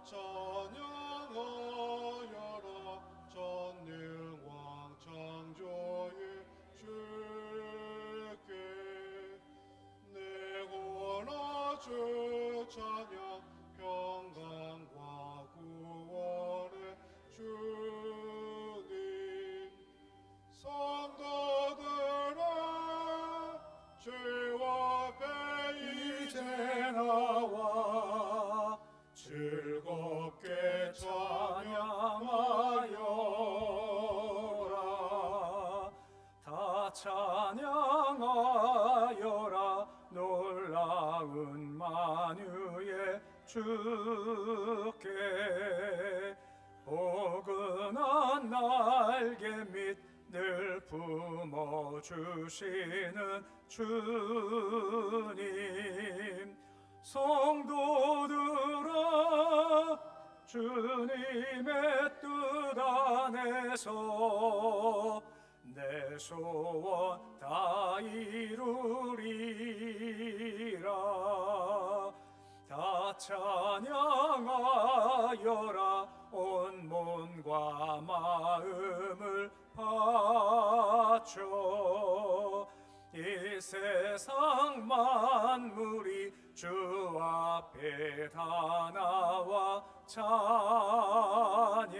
찬양하여라 전능왕 창조의 주께 내 구원하주 찬양 평강과 구원의 주님 성도들아 주 앞에 이제 나와 즐겁게 찬양하여라 다 찬양하여라 놀라운 만유의 주께 포근한 날개 밑 늘 품어주시는 주님 성도들아 주님의 뜻 안에서 내 소원 다 이루리라 다 찬양하여라 온 몸과 마음을 바쳐 이 세상 만물이 주 앞에 다 나와 찬양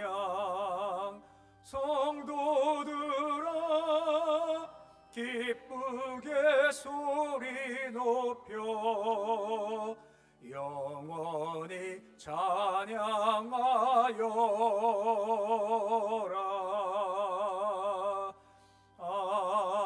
성도들아 기쁘게 소리 높여 영원히 찬양하여라 아멘.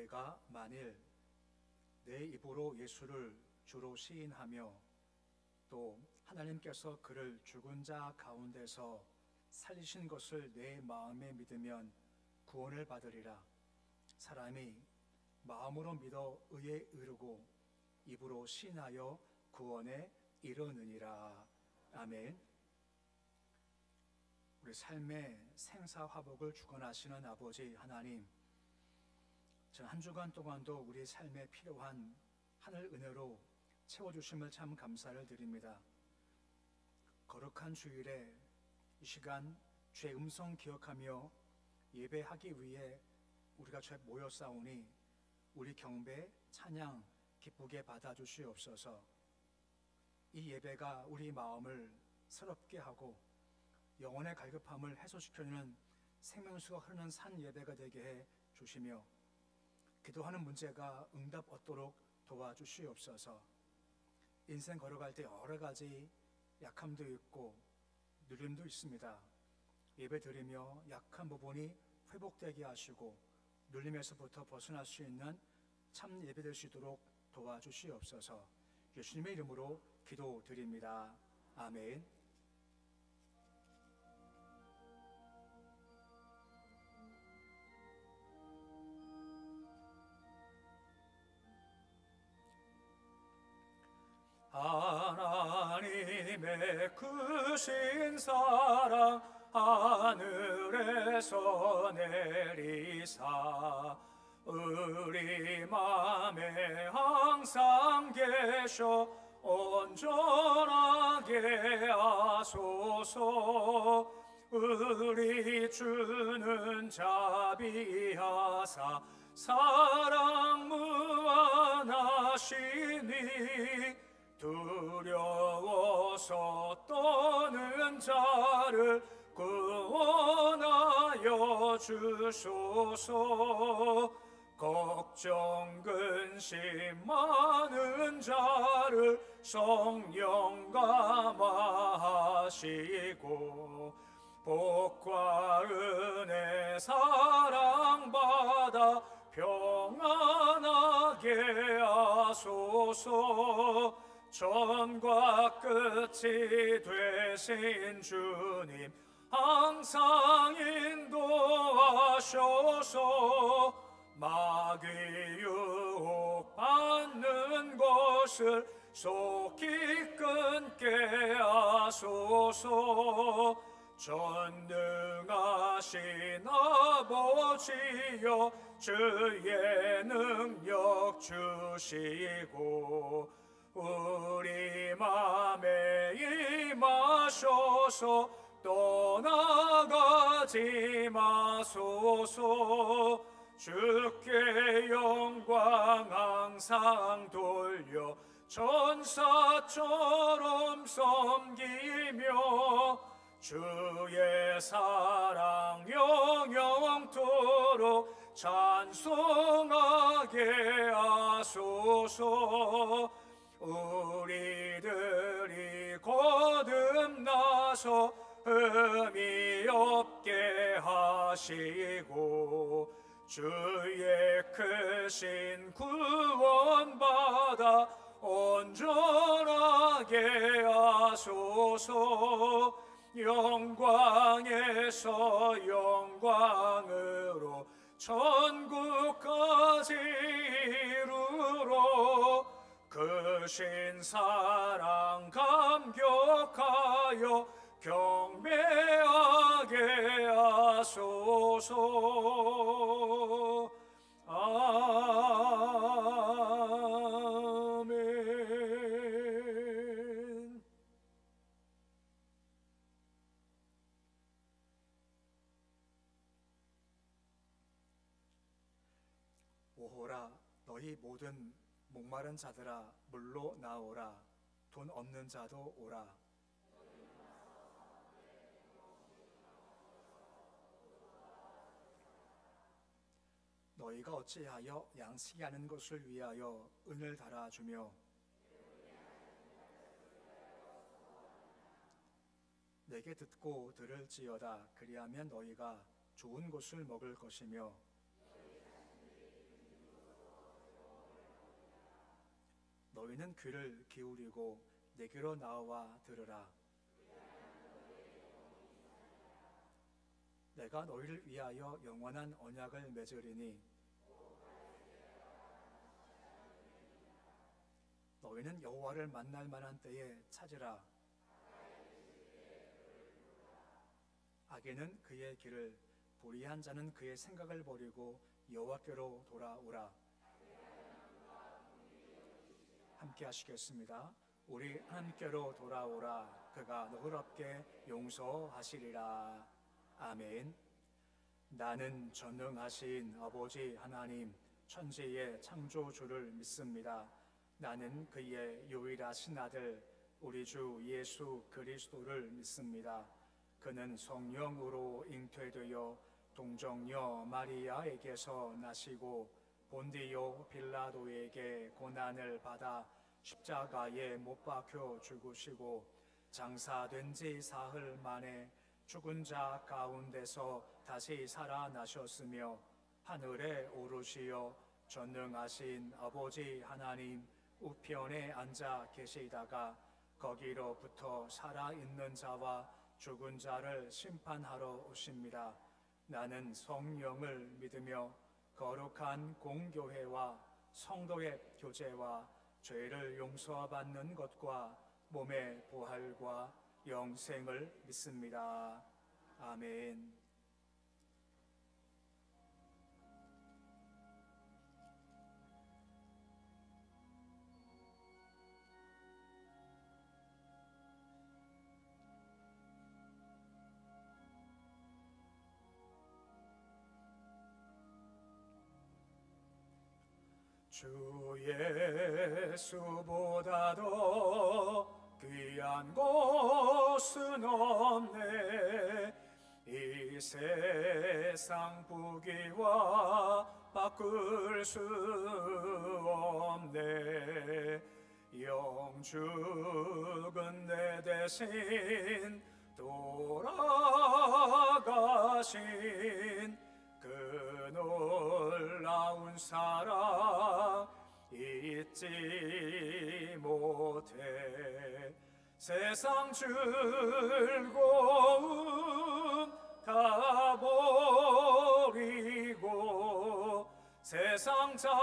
내가 만일 내 입으로 예수를 주로 시인하며 또 하나님께서 그를 죽은 자 가운데서 살리신 것을 내 마음에 믿으면 구원을 받으리라. 사람이 마음으로 믿어 의에 이르고 입으로 신하여 구원에 이르느니라. 아멘. 우리 삶의 생사화복을 주관하시는 아버지 하나님, 전 한 주간 동안도 우리 삶에 필요한 하늘 은혜로 채워주심을 참 감사를 드립니다. 거룩한 주일에 이 시간 주의 음성 기억하며 예배하기 위해 우리가 모여 싸우니 우리 경배, 찬양 기쁘게 받아주시옵소서. 이 예배가 우리 마음을 새롭게 하고 영혼의 갈급함을 해소시켜주는 생명수가 흐르는 산 예배가 되게 해 주시며 기도하는 문제가 응답 얻도록 도와주시옵소서. 인생 걸어갈 때 여러 가지 약함도 있고 누림도 있습니다. 예배 드리며 약한 부분이 회복되게 하시고 눌림에서부터 벗어날 수 있는 참 예배 될 수 있도록 도와주시옵소서. 예수님의 이름으로 기도드립니다. 아멘. 하나님의 크신 사랑 하늘에서 내리사 우리 맘에 항상 계셔 온전하게 하소서. 우리 주는 자비하사 사랑 무한하시니 두려워서 떠는 자를 구원하여 주소서. 걱정 근심 많은 자를 성령 감화하시고 복과 은혜 사랑받아 평안하게 하소서. 전과 끝이 되신 주님 항상 인도하셔서 마귀 유혹 받는 것을 속히 끊게 하소서. 전능하신 아버지여 주의 능력 주시고 우리 맘에 임하셔서 떠나가지 마소서. 주께 영광 항상 돌려 천사처럼 섬기며 주의 사랑 영영토록 찬송하게 하소서. 우리들이 거듭나서 흠이 없게 하시고 주의 크신 구원받아 온전하게 하소서. 영광에서 영광으로 천국까지 이루러 크신 사랑 감격하여 경배하게 하소서. 아멘. 오호라 너희 모든 목마른 자들아 물로 나오라. 돈 없는 자도 오라. 너희가 어찌하여 양식이 아닌 것을 위하여 은을 달아주며 내게 듣고 들을지어다. 그리하면 너희가 좋은 것을 먹을 것이며 너희는 귀를 기울이고 내게로 나와 들으라. 내가 너희를 위하여 영원한 언약을 맺으리니 너희는 여호와를 만날 만한 때에 찾으라. 악인은 그의 길을, 불의한 자는 그의 생각을 버리고 여호와께로 돌아오라. 함께 하시겠습니다. 우리 하나님께로 돌아오라. 그가 너그럽게 용서하시리라. 아멘. 나는 전능하신 아버지 하나님, 천지의 창조주를 믿습니다. 나는 그의 유일하신 아들 우리 주 예수 그리스도를 믿습니다. 그는 성령으로 잉태되어 동정녀 마리아에게서 나시고 본디오 빌라도에게 고난을 받아 십자가에 못 박혀 죽으시고 장사된 지 사흘 만에 죽은 자 가운데서 다시 살아나셨으며 하늘에 오르시어 전능하신 아버지 하나님 우편에 앉아 계시다가 거기로부터 살아있는 자와 죽은 자를 심판하러 오십니다. 나는 성령을 믿으며 거룩한 공교회와 성도의 교제와 죄를 용서받는 것과 몸의 부활과 영생을 믿습니다. 아멘. 주 예수보다도 귀한 곳은 없네. 이 세상 부귀와 바꿀 수 없네. 영죽은 내 대신 돌아가신 그 놀라운 사랑 잊지 못해. 세상 즐거움 다 버리고 세상 자랑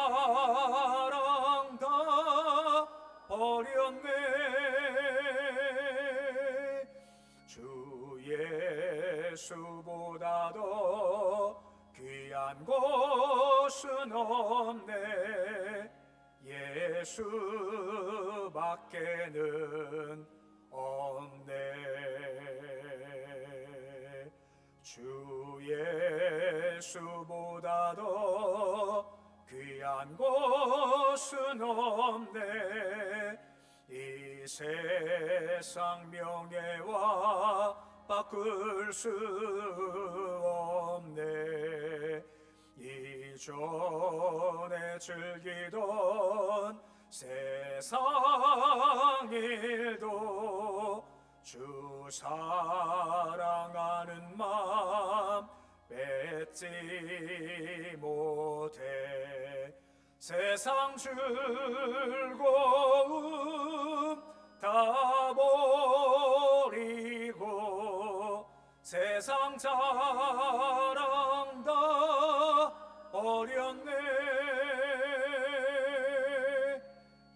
다 버렸네. 주 예수보다도 귀한 곳은 없네. 예수밖에는 없네. 주 예수보다도 귀한 곳은 없네. 이 세상 명예와 바꿀 수 없네. 이전에 즐기던 세상 일도 주 사랑하는 마음 뺏지 못해. 세상 즐거움 다 버리고 세상 자랑 다 버렸네.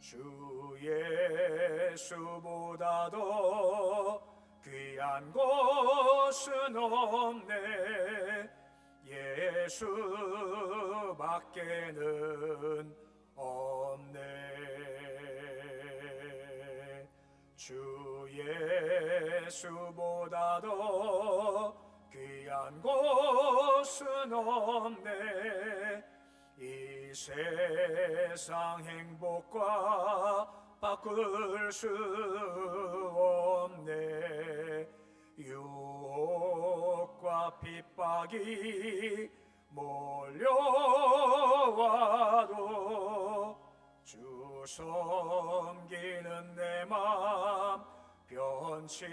주 예수보다도 귀한 곳은 없네. 예수밖에는 없네. 주 예수보다도 귀한 곳은 없네. 이 세상 행복과 바꿀 수 없네. 유혹과 핍박이 몰려와도 주 섬기는 내 맘 변치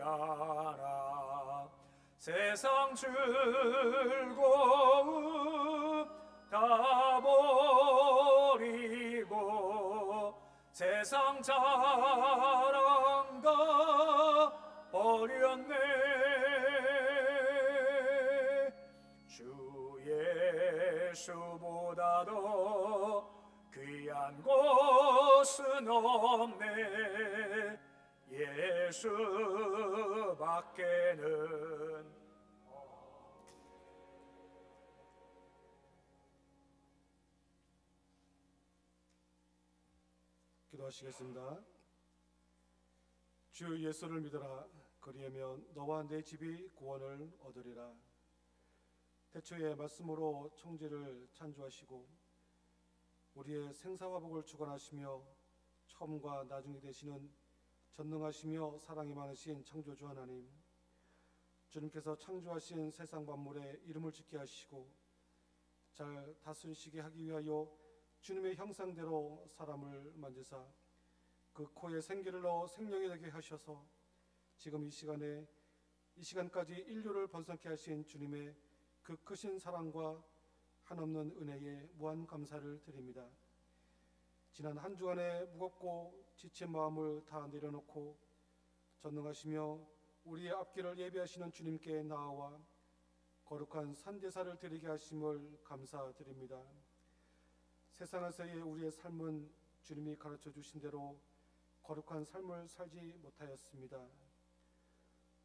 않아. 세상 즐거움 다 버리고 세상 자랑가 버렸네. 주 예수보다도 귀한 곳은 없네. 예수밖에는. 기도하시겠습니다. 주 예수를 믿어라. 그리하면 너와 내 집이 구원을 얻으리라. 태초의 말씀으로 천지를 창조하시고 우리의 생사화복을 주관하시며 처음과 나중이 되시는 전능하시며 사랑이 많으신 창조주 하나님, 주님께서 창조하신 세상 만물에 이름을 짓게 하시고 잘 다스리시게 하기 위하여 주님의 형상대로 사람을 만드사 그 코에 생기를 넣어 생명이 되게 하셔서 지금 이 시간까지 인류를 번성케 하신 주님의 그 크신 사랑과 한없는 은혜에 무한 감사를 드립니다. 지난 한 주간의 무겁고 지친 마음을 다 내려놓고 전능하시며 우리의 앞길을 예비하시는 주님께 나아와 거룩한 산제사를 드리게 하심을 감사드립니다. 세상에서의 우리의 삶은 주님이 가르쳐 주신 대로 거룩한 삶을 살지 못하였습니다.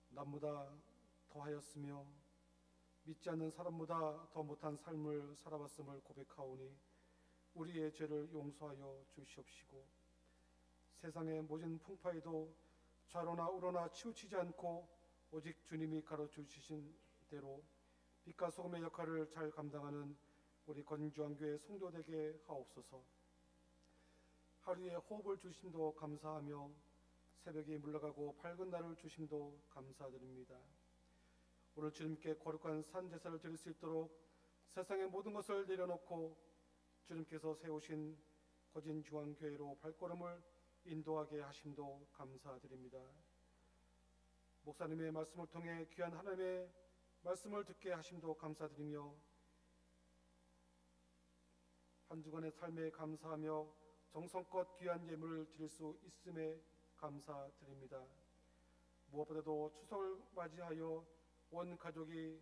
남보다 더하였으며 믿지 않는 사람보다 더 못한 삶을 살아왔음을 고백하오니 우리의 죄를 용서하여 주시옵시고 세상의 모진 풍파에도 좌로나 우로나 치우치지 않고 오직 주님이 가르쳐 주신 대로 빛과 소금의 역할을 잘 감당하는 우리 건주한교회 성도 되게 하옵소서. 하루에 호흡을 주심도 감사하며 새벽이 물러가고 밝은 날을 주심도 감사드립니다. 오늘 주님께 거룩한 산제사를 드릴 수 있도록 세상의 모든 것을 내려놓고 주님께서 세우신 거진중앙교회로 발걸음을 인도하게 하심도 감사드립니다. 목사님의 말씀을 통해 귀한 하나님의 말씀을 듣게 하심도 감사드리며 한 주간의 삶에 감사하며 정성껏 귀한 예물을 드릴 수 있음에 감사드립니다. 무엇보다도 추석을 맞이하여 온 가족이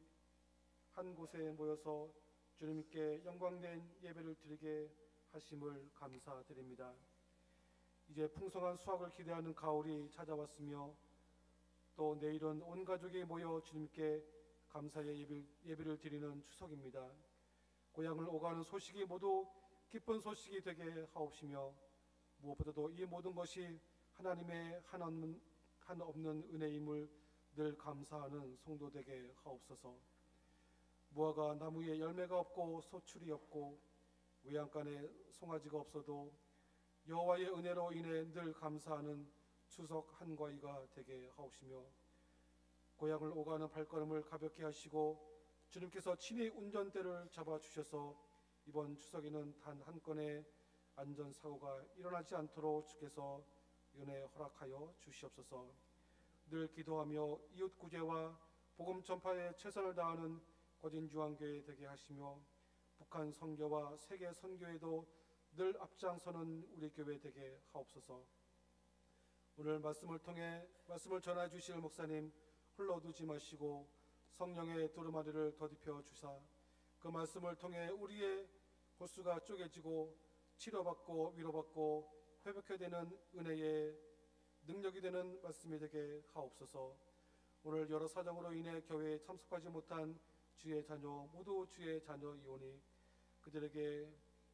한 곳에 모여서 주님께 영광된 예배를 드리게 하심을 감사드립니다. 이제 풍성한 수확을 기대하는 가을이 찾아왔으며 또 내일은 온 가족이 모여 주님께 감사의 예배를 드리는 추석입니다. 고향을 오가는 소식이 모두 기쁜 소식이 되게 하옵시며 무엇보다도 이 모든 것이 하나님의 한없는 은혜임을 늘 감사하는 성도 되게 하옵소서. 무화과 나무에 열매가 없고 소출이 없고 외양간에 송아지가 없어도 여호와의 은혜로 인해 늘 감사하는 추석 한가위가 되게 하옵시며 고향을 오가는 발걸음을 가볍게 하시고 주님께서 친히 운전대를 잡아주셔서 이번 추석에는 단 한 건의 안전사고가 일어나지 않도록 주께서 은혜 허락하여 주시옵소서. 늘 기도하며 이웃 구제와 복음 전파에 최선을 다하는 거진중앙교회 되게 하시며 북한 선교와 세계 선교에도 늘 앞장서는 우리 교회 되게 하옵소서. 오늘 말씀을 통해 말씀을 전해 주실 목사님 홀로 두지 마시고 성령의 두루마리를 더딥혀 주사 그 말씀을 통해 우리의 골수가 쪼개지고 치료받고 위로받고 회복해야 되는 은혜의 능력이 되는 말씀이 되게 하옵소서. 오늘 여러 사정으로 인해 교회에 참석하지 못한 주의 자녀 모두 주의 자녀이오니 그들에게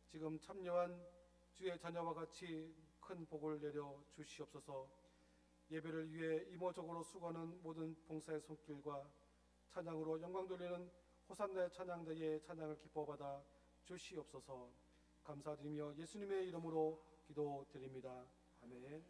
지금 참여한 주의 자녀와 같이 큰 복을 내려 주시옵소서. 예배를 위해 이모적으로 수고하는 모든 봉사의 손길과 찬양으로 영광 돌리는 호산나의 찬양대의 찬양을 기뻐받아 주시옵소서. 감사드리며 예수님의 이름으로 기도드립니다. 아멘.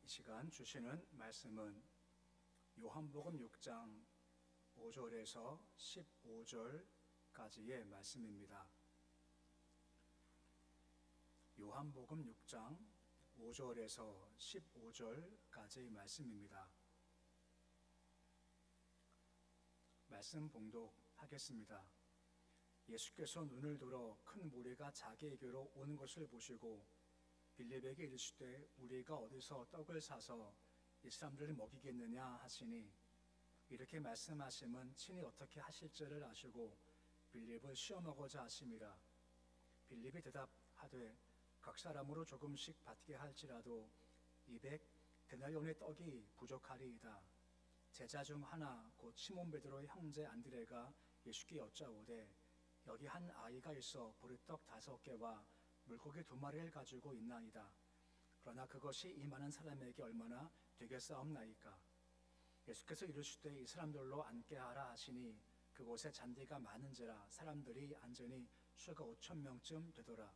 이 시간 주시는 말씀은 요한복음 6장 5절에서 15절까지의 말씀입니다. 요한복음 6장 5절에서 15절까지의 말씀입니다. 말씀 봉독하겠습니다. 예수께서 눈을 들어 큰 무리가 자기에게로 오는 것을 보시고 빌립에게 이르시되 우리가 어디서 떡을 사서 이 사람들을 먹이겠느냐 하시니 이렇게 말씀하심은 친히 어떻게 하실지를 아시고 빌립을 시험하고자 하심이라. 빌립이 대답하되 각 사람으로 조금씩 받게 할지라도 200데나리온의 떡이 부족하리이다. 제자 중 하나 곧 시몬 베드로의 형제 안드레가 예수께 여짜오되 여기 한 아이가 있어 보리떡 5개와 물고기 2마리를 가지고 있나이다. 그러나 그것이 이 많은 사람에게 얼마나 되겠사옵나이까. 예수께서 이르시되 이 사람들로 앉게 하라 하시니 그곳에 잔디가 많은지라 사람들이 앉으니 수가 5,000명쯤 되더라.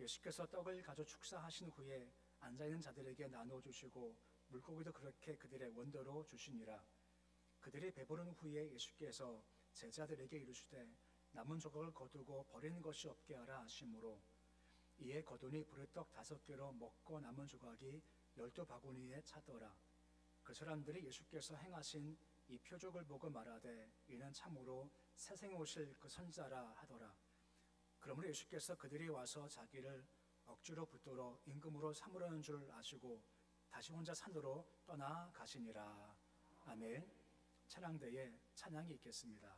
예수께서 떡을 가져 축사하신 후에 앉아있는 자들에게 나눠주시고 물고기도 그렇게 그들의 원대로 주시니라. 그들이 배부른 후에 예수께서 제자들에게 이르시되 남은 조각을 거두고 버리는 것이 없게 하라 하시므로 이에 거두니 보리떡 5개로 먹고 남은 조각이 12바구니에 차더라. 그 사람들이 예수께서 행하신 이 표적을 보고 말하되 이는 참으로 세상에 오실 그 선지자라 하더라. 그러므로 예수께서 그들이 와서 자기를 억지로 붙들어 임금으로 삼으려는 줄 아시고 다시 혼자 산으로 떠나가시니라. 아멘. 찬양대에 찬양이 있겠습니다.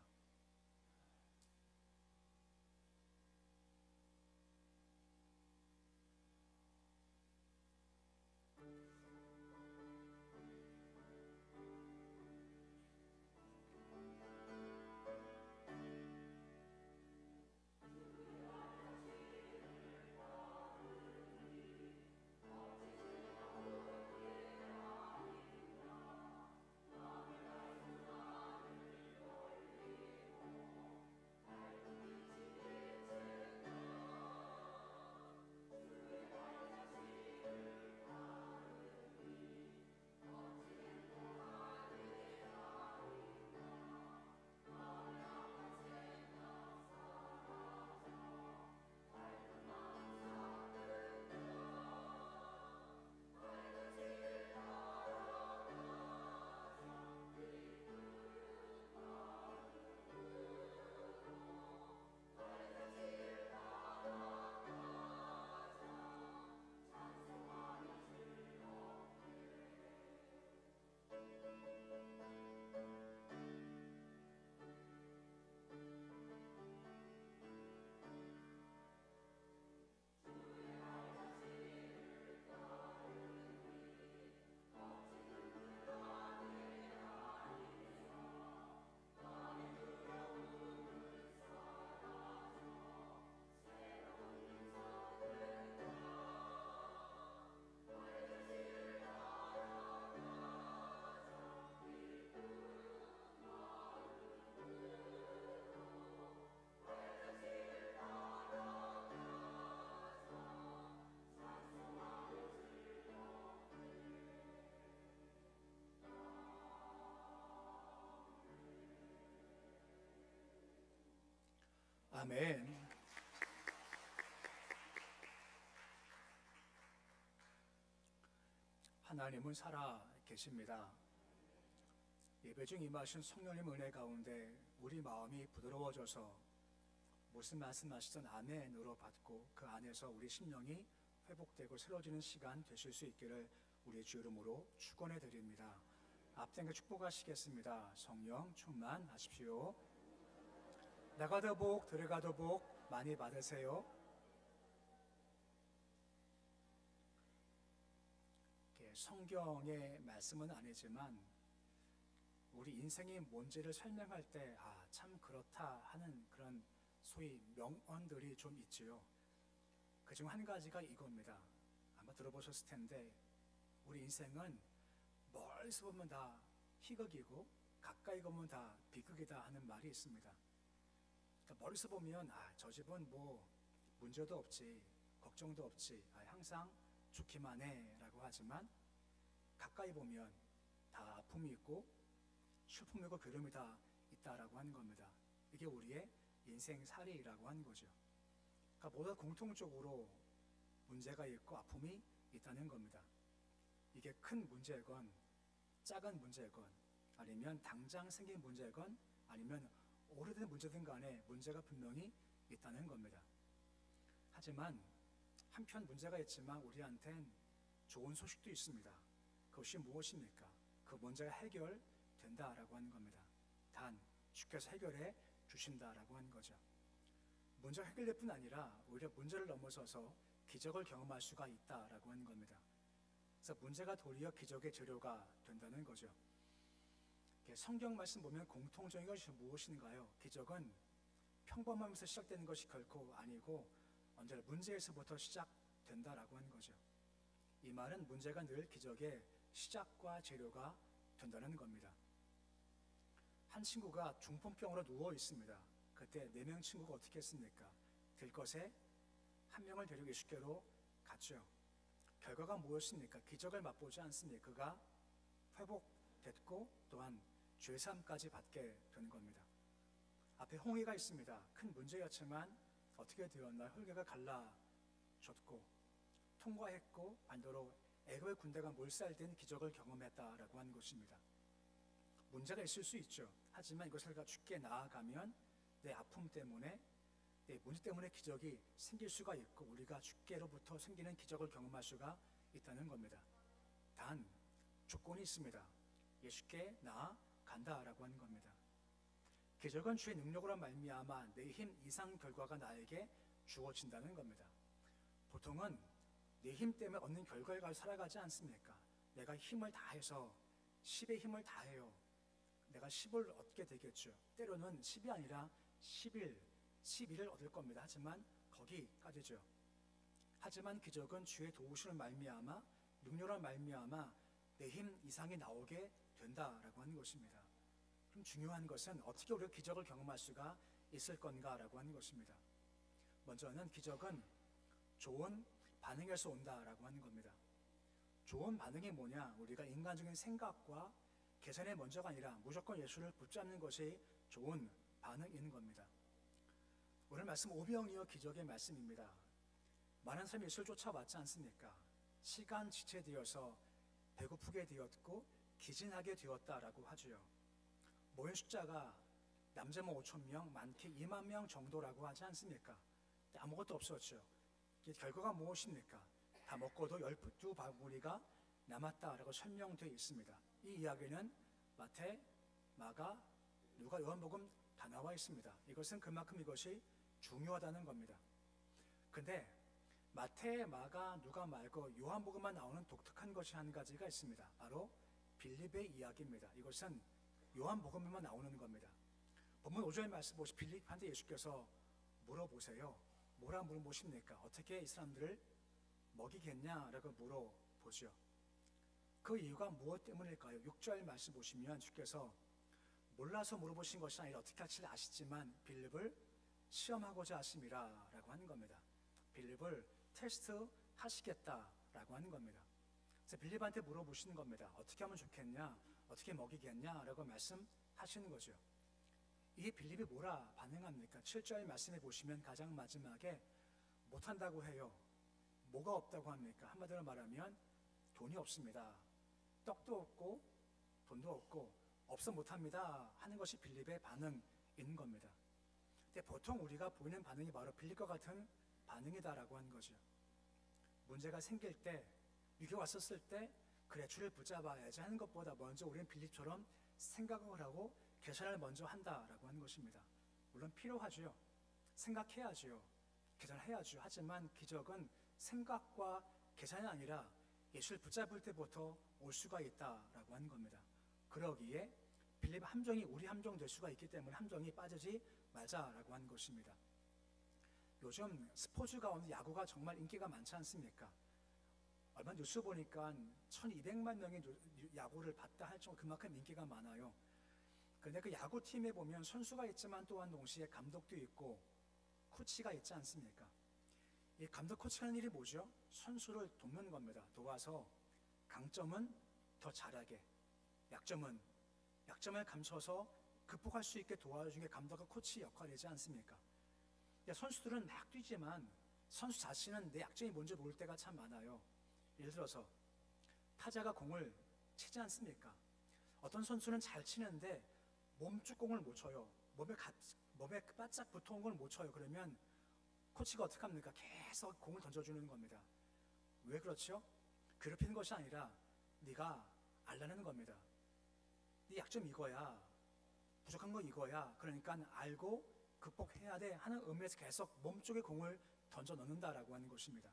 아멘. 하나님은 살아 계십니다. 예배 중 임하신 성령님 은혜 가운데 우리 마음이 부드러워져서 무슨 말씀하시던 아멘으로 받고 그 안에서 우리 심령이 회복되고 새로워지는 시간 되실 수 있기를 우리 주 이름으로 축원해 드립니다. 앞당겨 축복하시겠습니다. 성령 충만하십시오. 나가도 복 들어가도 복 많이 받으세요. 성경의 말씀은 아니지만 우리 인생이 뭔지를 설명할 때 참 그렇다 하는 그런 소위 명언들이 좀 있지요. 그중 한 가지가 이겁니다. 아마 들어보셨을 텐데 우리 인생은 멀리서 보면 다 희극이고 가까이 보면 다 비극이다 하는 말이 있습니다. 그러니까 멀리서 보면 저 집은 뭐 문제도 없지, 걱정도 없지, 항상 좋기만 해라고 하지만 가까이 보면 다 아픔이 있고 슬픔이고 괴로움이 다 있다라고 하는 겁니다. 이게 우리의 인생살이라고 하는 거죠. 그러니까 모두 공통적으로 문제가 있고 아픔이 있다는 겁니다. 이게 큰 문제건 작은 문제건 아니면 당장 생긴 문제건 아니면 오래된 문제든 간에 문제가 분명히 있다는 겁니다. 하지만 한편 문제가 있지만 우리한텐 좋은 소식도 있습니다. 그것이 무엇입니까? 그 문제가 해결된다라고 하는 겁니다. 단 주께서 해결해 주신다라고 하는 거죠. 문제가 해결될 뿐 아니라 오히려 문제를 넘어서서 기적을 경험할 수가 있다라고 하는 겁니다. 그래서 문제가 도리어 기적의 재료가 된다는 거죠. 성경 말씀 보면 공통적인 것이 무엇인가요? 기적은 평범하면서 시작되는 것이 결코 아니고 언제나 문제에서부터 시작된다라고 하는 거죠. 이 말은 문제가 늘 기적의 시작과 재료가 된다는 겁니다. 한 친구가 중풍병으로 누워 있습니다. 그때 4명 친구가 어떻게 했습니까? 들것에 한 명을 데리고 예수께로 갔죠. 결과가 무엇입니까? 기적을 맛보지 않습니까? 그가 회복됐고 또한 죄사함까지 받게 되는 겁니다. 앞에 홍해가 있습니다. 큰 문제였지만 어떻게 되었나? 흙가 갈라졌고 통과했고 반대로 애굽의 군대가 몰살된 기적을 경험했다라고 하는 것입니다. 문제가 있을 수 있죠. 하지만 이것을 주께 나아가면 내 아픔 때문에 내 문제 때문에 기적이 생길 수가 있고 우리가 주께로부터 생기는 기적을 경험할 수가 있다는 겁니다. 단 조건이 있습니다. 예수께 나아간다라고 하는 겁니다. 기적은 주의 능력으로 말미암아 내 힘 이상 결과가 나에게 주어진다는 겁니다. 보통은 내 힘 때문에 얻는 결과를 가지고 살아가지 않습니까? 내가 힘을 다해서 10의 힘을 다해요. 내가 10을 얻게 되겠죠. 때로는 10이 아니라 11, 12를 얻을 겁니다. 하지만 거기까지죠. 하지만 기적은 주의 도우심을 말미암아 능력으로 말미암아 내 힘 이상이 나오게 된다라고 하는 것입니다. 그럼 중요한 것은 어떻게 우리가 기적을 경험할 수가 있을 건가라고 하는 것입니다. 먼저는 기적은 좋은 반응에서 온다라고 하는 겁니다. 좋은 반응이 뭐냐? 우리가 인간적인 생각과 계산의 먼저가 아니라 무조건 예수를 붙잡는 것이 좋은 반응인 겁니다. 오늘 말씀 오병이어 기적의 말씀입니다. 많은 사람이 예수를 쫓아왔지 않습니까? 시간 지체되어서 배고프게 되었고 기진하게 되었다라고 하죠. 모인 숫자가 남자만 5,000명, 많게 2만 명 정도라고 하지 않습니까? 아무것도 없었죠. 결과가 무엇입니까? 다 먹고도 12바구니가 남았다라고 설명되어 있습니다. 이 이야기는 마태, 마가, 누가, 요한복음 다 나와 있습니다. 이것은 그만큼 이것이 중요하다는 겁니다. 근데 마태, 마가, 누가 말고 요한복음만 나오는 독특한 것이 한 가지가 있습니다. 바로 빌립의 이야기입니다. 이것은 요한복음에만 나오는 겁니다. 본문 5절 말씀 보시 빌립한테 예수께서 물어보세요. 뭐라 물어보십니까? 어떻게 이 사람들을 먹이겠냐라고 물어보죠. 그 이유가 무엇 때문일까요? 6절 말씀 보시면 주께서 몰라서 물어보신 것이 아니라 어떻게 할지 아시지만 빌립을 시험하고자 하심이라 라고 하는 겁니다. 빌립을 테스트 하시겠다라고 하는 겁니다. 그래서 빌립한테 물어보시는 겁니다. 어떻게 하면 좋겠냐? 어떻게 먹이겠냐? 라고 말씀하시는 거죠. 이 빌립이 뭐라 반응합니까? 7절 말씀해 보시면 가장 마지막에 못한다고 해요. 뭐가 없다고 합니까? 한마디로 말하면 돈이 없습니다. 떡도 없고 돈도 없고 없어 못합니다 하는 것이 빌립의 반응인 겁니다. 근데 보통 우리가 보이는 반응이 바로 빌립과 같은 반응이다라고 하는 거죠. 문제가 생길 때, 위기가 왔었을 때 그래 주를 붙잡아야지 하는 것보다 먼저 우리는 빌립처럼 생각을 하고 계산을 먼저 한다라고 하는 것입니다. 물론 필요하죠. 생각해야죠. 계산해야죠. 하지만 기적은 생각과 계산이 아니라 예수를 붙잡을 때부터 올 수가 있다라고 하는 겁니다. 그러기에 빌립 함정이 우리 함정 될 수가 있기 때문에 함정이 빠지지 말자라고 하는 것입니다. 요즘 스포츠 가운데 야구가 정말 인기가 많지 않습니까? 얼마 뉴스 보니까 1200만 명이 야구를 봤다 할 정도 그만큼 인기가 많아요. 그런데 그 야구팀에 보면 선수가 있지만 또한 동시에 감독도 있고 코치가 있지 않습니까? 이 감독 코치가 하는 일이 뭐죠? 선수를 돕는 겁니다. 도와서 강점은 더 잘하게, 약점을 감춰서 극복할 수 있게 도와주는 게 감독과 코치 역할이지 않습니까? 선수들은 막 뛰지만 선수 자신은 내 약점이 뭔지 모를 때가 참 많아요. 예를 들어서 타자가 공을 치지 않습니까? 어떤 선수는 잘 치는데 몸쪽 공을 못 쳐요. 몸에 바짝 붙어온 걸 못 쳐요. 그러면 코치가 어떻게 합니까? 계속 공을 던져주는 겁니다. 왜 그렇죠? 괴롭히는 것이 아니라 네가 알라는 겁니다. 네 약점 이거야. 부족한 거 이거야. 그러니까 알고 극복해야 돼 하는 의미에서 계속 몸쪽에 공을 던져 넣는다라고 하는 것입니다.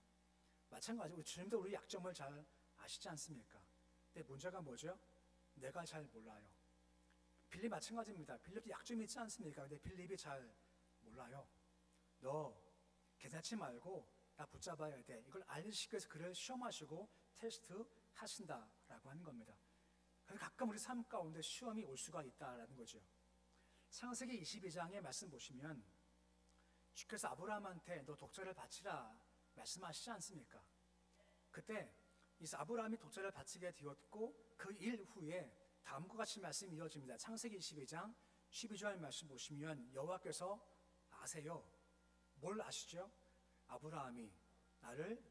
마찬가지로 주님도 우리 약점을 잘 아시지 않습니까? 근데 문제가 뭐죠? 내가 잘 몰라요. 빌립 마찬가지입니다. 빌립도 약점이 있지 않습니까? 근데 빌립이 잘 몰라요. 너 괜찮지 말고 나 붙잡아야 돼. 이걸 알리시기 위해서 그를 시험하시고 테스트 하신다라고 하는 겁니다. 그래서 가끔 우리 삶 가운데 시험이 올 수가 있다라는 거죠. 창세기 22장의 말씀 보시면 주께서 아브라함한테 너 독자를 바치라 말씀하시지 않습니까? 그때 이 아브라함이 독자를 바치게 되었고 그 일 후에 다음과 같이 말씀이 이어집니다. 창세기 22장 12절 말씀 보시면 여호와께서 아세요. 뭘 아시죠? 아브라함이 나를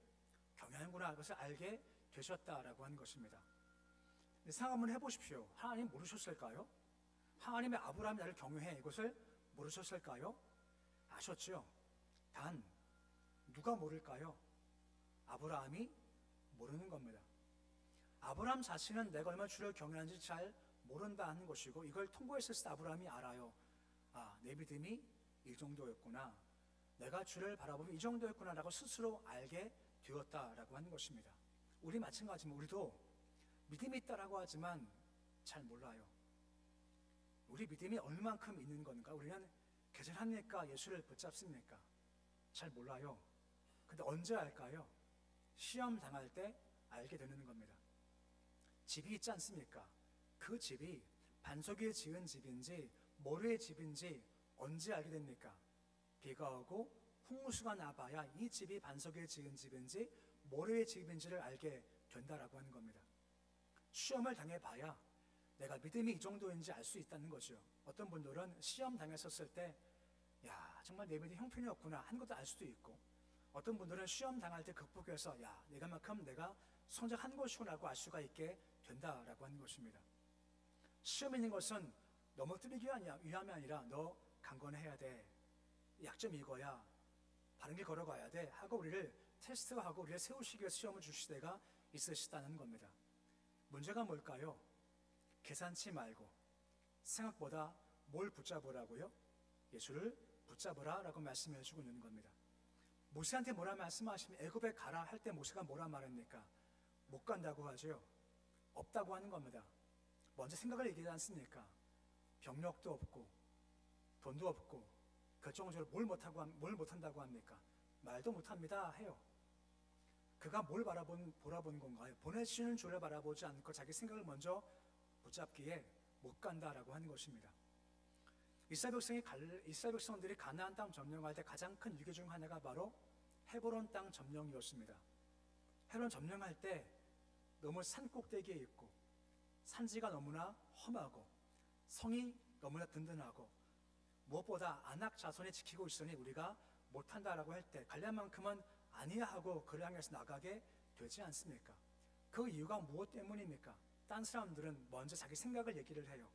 경외하는구나 그것을 알게 되셨다라고 하는 것입니다. 생각 한번 해보십시오. 하나님 모르셨을까요? 하나님의 아브라함이 나를 경외해 이것을 모르셨을까요? 아셨죠? 단 누가 모를까요? 아브라함이 모르는 겁니다. 아브라함 자신은 내가 얼마나 주를 경외하는지 잘 모른다는 것이고 이걸 통보했을 때 아브라함이 알아요. 아, 내 믿음이 이 정도였구나. 내가 주를 바라보면 이 정도였구나 라고 스스로 알게 되었다라고 하는 것입니다. 우리 마찬가지입니다. 우리도 믿음이 있다라고 하지만 잘 몰라요. 우리 믿음이 얼만큼 있는 건가? 우리는 계절합니까? 예수를 붙잡습니까? 잘 몰라요. 근데 언제 알까요? 시험 당할 때 알게 되는 겁니다. 집이 있지 않습니까? 그 집이 반석 위에 지은 집인지 모래의 집인지 언제 알게 됩니까? 비가 오고 홍수가 나봐야 이 집이 반석 위에 지은 집인지 모래의 집인지를 알게 된다라고 하는 겁니다. 시험을 당해봐야 내가 믿음이 이 정도인지 알 수 있다는 거죠. 어떤 분들은 시험 당했었을 때 야, 정말 내 믿음이 형편이었구나 한 것도 알 수도 있고 어떤 분들은 시험 당할 때 극복해서 야, 내가만큼 내가 성장한 것이구나라고 알 수가 있게 된다라고 하는 것입니다. 시험 있는 것은 넘어뜨리기 위함이 아니라 너 강건해야 돼. 약점이 이거야. 바른 길 걸어가야 돼. 하고 우리를 테스트하고 우리를 세우시기 위해서 시험을 주실 때가 있으시다는 겁니다. 문제가 뭘까요? 계산치 말고 생각보다 뭘 붙잡으라고요? 예수를 붙잡으라 라고 말씀해 주고 있는 겁니다. 모세한테 뭐라 말씀하시면 애굽에 가라 할 때 모세가 뭐라 말합니까? 못 간다고 하죠. 없다고 하는 겁니다. 먼저 생각을 얘기하지 않습니까? 병력도 없고 돈도 없고 결정적으로 뭘 못한다고 합니까? 말도 못합니다 해요. 그가 뭘 바라본 건가요? 보내주시는 주를 바라보지 않고 자기 생각을 먼저 붙잡기에 못 간다라고 하는 것입니다. 이스라엘 백성들이 가나안 땅 점령할 때 가장 큰 위기 중 하나가 바로 헤브론 땅 점령이었습니다. 헤브론 점령할 때 너무 산 꼭대기에 있고 산지가 너무나 험하고 성이 너무나 든든하고 무엇보다 아낙 자손이 지키고 있으니 우리가 못한다라고 할 때 갈렙만큼은 아니야 하고 그를 향해서 나가게 되지 않습니까? 그 이유가 무엇 때문입니까? 딴 사람들은 먼저 자기 생각을 얘기를 해요.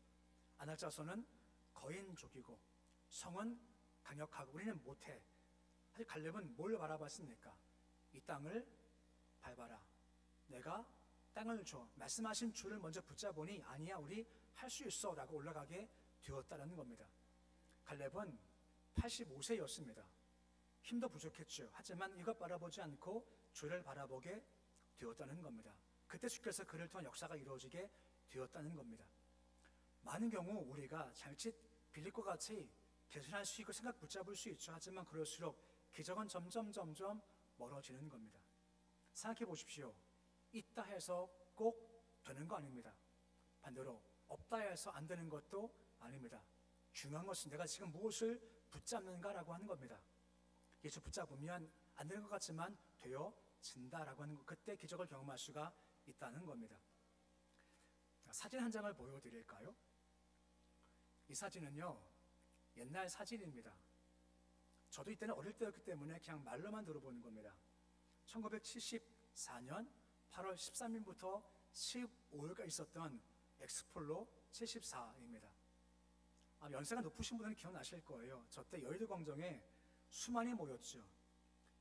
아낙 자손은 거인족이고 성은 강력하고 우리는 못해. 사실 갈렙은 뭘 바라봤습니까? 이 땅을 밟아라. 내가 땅을 줘. 말씀하신 주를 먼저 붙잡으니 아니야 우리 할 수 있어 라고 올라가게 되었다는 겁니다. 갈렙은 85세였습니다. 힘도 부족했죠. 하지만 이것 바라보지 않고 주를 바라보게 되었다는 겁니다. 그때 주께서 그를 통한 역사가 이루어지게 되었다는 겁니다. 많은 경우 우리가 자칫 빌립과 같이 개선할 수 있고 생각 붙잡을 수 있죠. 하지만 그럴수록 기적은 점점 멀어지는 겁니다. 생각해 보십시오. 있다 해서 꼭 되는 거 아닙니다. 반대로 없다 해서 안 되는 것도 아닙니다. 중요한 것은 내가 지금 무엇을 붙잡는가라고 하는 겁니다. 예수 붙잡으면 안 되는 것 같지만 되어진다라고 하는 것, 그때 기적을 경험할 수가 있다는 겁니다. 사진 한 장을 보여드릴까요? 이 사진은요 옛날 사진입니다. 저도 이때는 어릴 때였기 때문에 그냥 말로만 들어보는 겁니다. 1974년 8월 13일부터 15일까지 있었던 엑스폴로 74입니다. 연세가 높으신 분들은 기억나실 거예요. 저때 여의도 광장에 수만이 모였죠.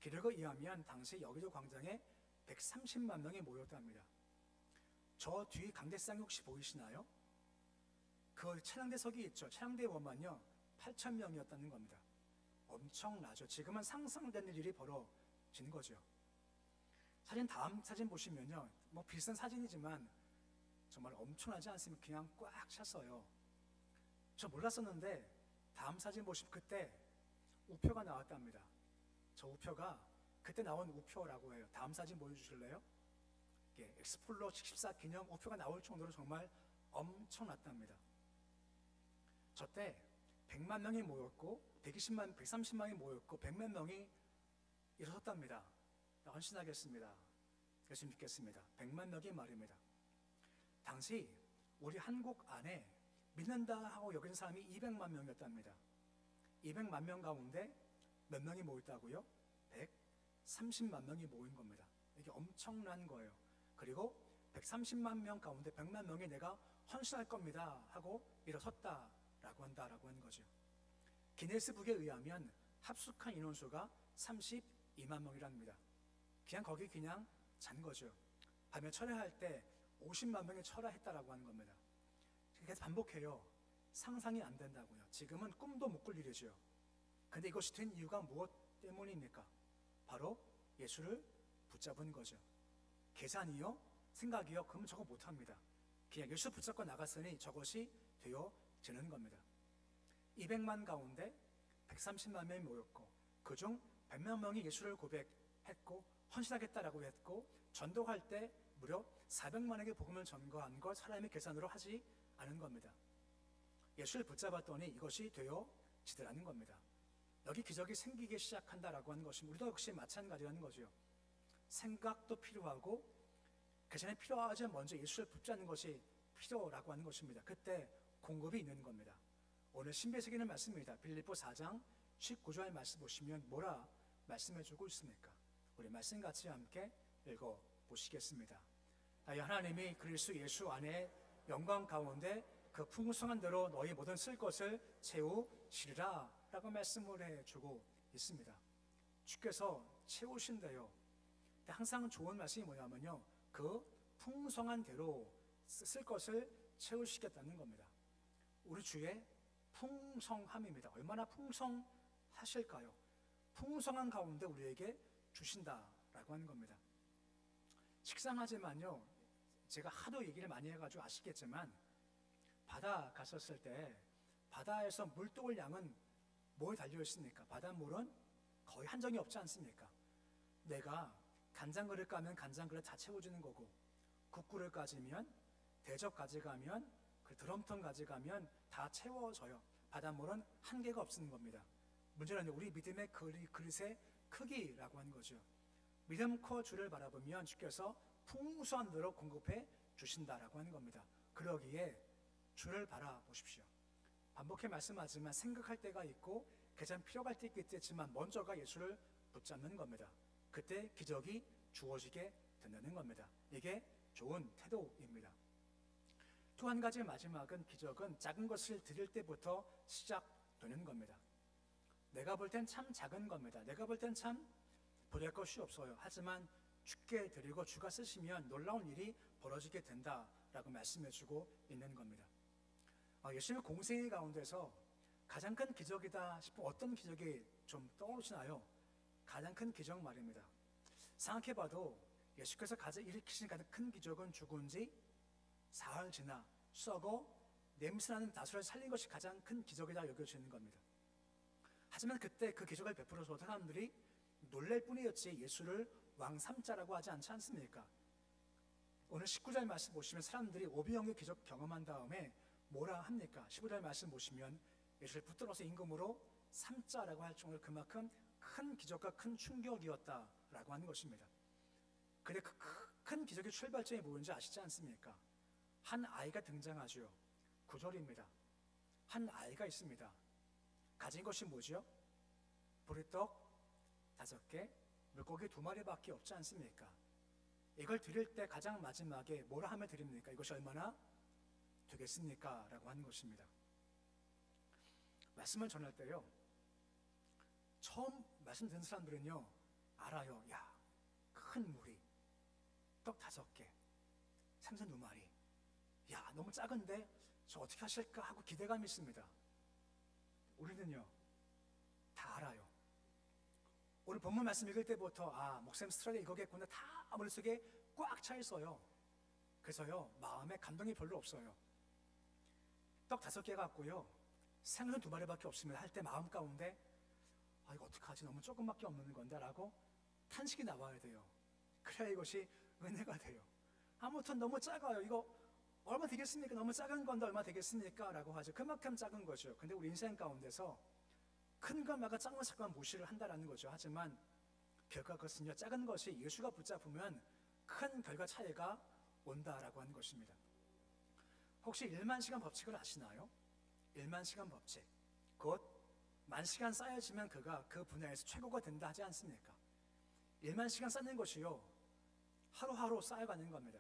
기록에 의하면 당시 여의도 광장에 130만 명이 모였답니다. 저 뒤 강대상이 혹시 보이시나요? 그 찬양대석이 있죠. 찬양대원만요 8,000명이었다는 겁니다. 엄청나죠. 지금은 상상되는 일이 벌어진 거죠. 다음 사진 보시면요, 뭐 비슷한 사진이지만 정말 엄청나지 않습니까? 그냥 꽉 찼어요. 저 몰랐었는데 다음 사진 보시면 그때 우표가 나왔답니다. 저 우표가 그때 나온 우표라고 해요. 다음 사진 보여주실래요? 엑스폴로 74 기념 우표가 나올 정도로 정말 엄청났답니다. 저때 100만 명이 모였고 130만이 모였고 100만 명이 일어섰답니다. 헌신하겠습니다. 예수 믿겠습니다. 100만 명이 말입니다. 당시 우리 한국 안에 믿는다 하고 여긴 사람이 200만 명이었답니다. 200만 명 가운데 몇 명이 모였다고요? 130만 명이 모인 겁니다. 이게 엄청난 거예요. 그리고 130만 명 가운데 100만 명이 내가 헌신할 겁니다 하고 일어섰다라고 한다라고 하는 거죠. 기네스북에 의하면 합숙한 인원수가 32만 명이랍니다. 거기 그냥 잔 거죠. 밤에 철야할 때 50만 명이 철야했다라고 하는 겁니다. 그래서 반복해요. 상상이 안 된다고요. 지금은 꿈도 못 꿀 일이죠. 근데 이것이 된 이유가 무엇 때문입니까? 바로 예수를 붙잡은 거죠. 계산이요? 생각이요? 그럼 저거 못합니다. 그냥 예수 붙잡고 나갔으니 저것이 되어지는 겁니다. 200만 가운데 130만 명이 모였고 그중 100만 명이 예수를 고백했고 헌신하겠다라고 했고 전도할 때 무려 400만에게 복음을 전거한 걸 사람의 계산으로 하지 않은 겁니다. 예수를 붙잡았더니 이것이 되어지더라는 겁니다. 여기 기적이 생기기 시작한다라고 하는 것이 우리도 역시 마찬가지라는 거죠. 생각도 필요하고 그 전에 필요하지 먼저 예수를 붙잡는 것이 필요라고 하는 것입니다. 그때 공급이 있는 겁니다. 오늘 신비세계는 말씀입니다. 빌립보 4장 19절 말씀 보시면 뭐라 말씀해주고 있습니까? 우리 말씀 같이 함께 읽어보시겠습니다. 하나님이 그리스도 예수 안에 영광 가운데 그 풍성한 대로 너희 모든 쓸 것을 채우시리라 라고 말씀을 해주고 있습니다. 주께서 채우신대요. 항상 좋은 말씀이 뭐냐면요, 그 풍성한 대로 쓸 것을 채우시겠다는 겁니다. 우리 주의 풍성함입니다. 얼마나 풍성하실까요? 풍성한 가운데 우리에게 주신다라고 하는 겁니다. 식상하지만요, 제가 하도 얘기를 많이 해가지고 아시겠지만 바다 갔었을 때 바다에서 물독을 양은 뭐에 달려있습니까? 바닷물은 거의 한정이 없지 않습니까? 내가 간장그릇 가면 간장그릇 다 채워주는 거고 국그릇 가지면 대접 가져가면 그 드럼통 가져가면 다 채워져요. 바닷물은 한계가 없는 겁니다. 문제는 우리 믿음의 그릇의 크기라고 하는 거죠. 믿음코 주를 바라보면 주께서 풍성한 대로 공급해 주신다라고 하는 겁니다. 그러기에 주를 바라보십시오. 반복해 말씀하지만 생각할 때가 있고 계산 필요할 때 있겠지만 먼저가 예수를 붙잡는 겁니다. 그때 기적이 주어지게 된다는 겁니다. 이게 좋은 태도입니다. 또 한 가지 마지막은 기적은 작은 것을 드릴 때부터 시작되는 겁니다. 내가 볼 땐 참 작은 겁니다. 내가 볼 땐 참 보잘 것이 없어요. 하지만 주께 드리고 주가 쓰시면 놀라운 일이 벌어지게 된다라고 말씀해주고 있는 겁니다. 예수님의 공생애 가운데서 가장 큰 기적이다 싶은 어떤 기적이 좀 떠오르시나요? 가장 큰 기적 말입니다. 생각해봐도 예수께서 가장 일으키신 가장 큰 기적은 죽은 지 사흘 지나 썩어 냄새나는 나사로를 살린 것이 가장 큰 기적이다 여겨지는 겁니다. 하지만 그때 그 기적을 베풀어서 사람들이 놀랄 뿐이었지 예수를 왕 삼자라고 하지 않지 않습니까? 오늘 19절 말씀 보시면 사람들이 오병이어 기적 경험한 다음에 뭐라 합니까? 15절 말씀 보시면 예수를 붙들어서 임금으로 삼자라고 할 정도로 그만큼 큰 기적과 큰 충격이었다라고 하는 것입니다. 근데 그 큰 기적의 출발점이 뭐인지 아시지 않습니까? 한 아이가 등장하죠. 9절입니다. 한 아이가 있습니다. 가진 것이 뭐죠? 보리떡 5개, 물고기 2마리밖에 없지 않습니까? 이걸 드릴 때 가장 마지막에 뭐라 하며 드립니까? 이것이 얼마나 되겠습니까? 라고 하는 것입니다. 말씀을 전할 때요, 처음 말씀 듣는 사람들은요 알아요. 야, 큰 무리, 떡 5개, 생선 2마리, 야 너무 작은데 저 어떻게 하실까 하고 기대감이 있습니다. 우리는요 다 알아요. 오늘 본문 말씀 읽을 때부터 목사님 스트라이크 이거겠구나 다 머릿속에 꽉 차 있어요. 그래서요 마음에 감동이 별로 없어요. 떡 5개 갖고요 생선 2마리밖에 없으면 할 때 마음 가운데 이거 어떡하지, 너무 조금밖에 없는 건데 라고 탄식이 나와야 돼요. 그래야 이것이 은혜가 돼요. 아무튼 너무 작아요. 이거 얼마 되겠습니까? 너무 작은 건데 얼마 되겠습니까? 라고 하죠. 그만큼 작은 거죠. 근데 우리 인생 가운데서 큰 것마다 작은 것만 무시를 한다라는 거죠. 하지만 결과 그것은요 작은 것이 예수가 붙잡으면 큰 결과 차이가 온다라고 하는 것입니다. 혹시 1만 시간 법칙을 아시나요? 1만 시간 법칙, 곧 10,000시간 쌓여지면 그가 그 분야에서 최고가 된다 하지 않습니까? 1만 시간 쌓는 것이요 하루하루 쌓여가는 겁니다.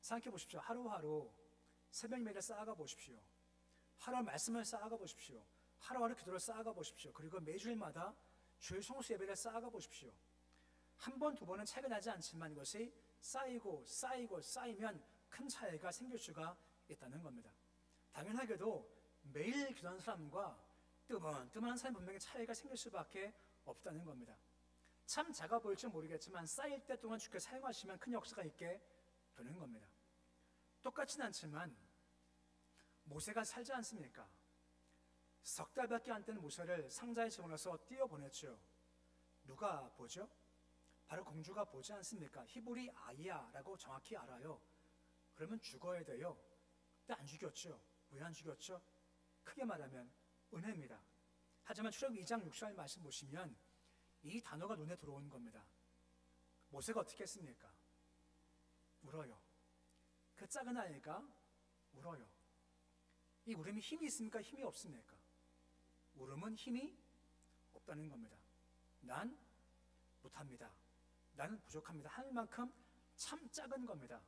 생각해 보십시오. 하루하루 새벽 예배를 쌓아가 보십시오. 하루하루 말씀을 쌓아가 보십시오. 하루하루 기도를 쌓아가 보십시오. 그리고 매주일마다 주일 성수 예배를 쌓아가 보십시오. 한 번, 2번은 차이가 나지 않지만 이것이 쌓이고 쌓이고 쌓이면 큰 차이가 생길 수가 있다는 겁니다. 당연하게도 매일 기도하는 사람과 뜨문뜨문한 사람 분명히 차이가 생길 수밖에 없다는 겁니다. 참 작아 보일지 모르겠지만 쌓일 때 동안 주께 사용하시면 큰 역사가 있게 되는 겁니다. 똑같진 않지만 모세가 살지 않습니까? 3달밖에 안 된 모세를 상자에 집어넣어서 띄어보냈죠. 누가 보죠? 바로 공주가 보지 않습니까? 히브리 아이야라고 정확히 알아요. 그러면 죽어야 돼요. 근데 안 죽였죠. 왜 안 죽였죠? 크게 말하면 은혜입니다. 하지만 출애굽 2장 6절 말씀 보시면 이 단어가 눈에 들어오는 겁니다. 모세가 어떻게 했습니까? 울어요. 그 작은 아이가 울어요. 이 울음이 힘이 있습니까? 힘이 없습니까? 울음은 힘이 없다는 겁니다. 난 못합니다. 나는 부족합니다. 할 만큼 참 작은 겁니다.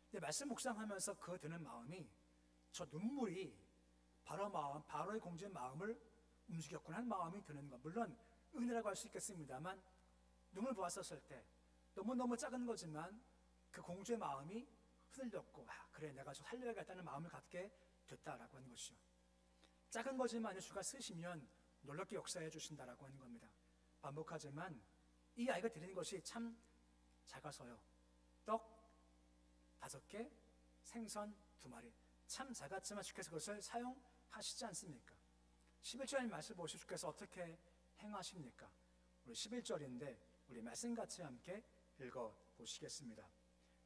근데 말씀 묵상하면서 그 드는 마음이, 저 눈물이 바로의 공주의 마음을 움직였구나 하는 마음이 드는 것. 물론 은혜라고 할 수 있겠습니다만 눈물 보았었을 때 너무너무 작은 거지만 그 공주의 마음이 흔들렸고, 그래 내가 저 살려야겠다는 마음을 갖게 됐다라고 하는 것이죠. 작은 거지만 주가 쓰시면 놀랍게 역사해 주신다라고 하는 겁니다. 반복하지만 이 아이가 드리는 것이 참 작아서요. 떡 5개, 생선 2마리. 참 작았지만 주께서 그것을 사용하시지 않습니까? 11절 말씀 보시고 주께서 어떻게 행하십니까? 우리 11절인데 우리 말씀 같이 함께 읽어보시겠습니다.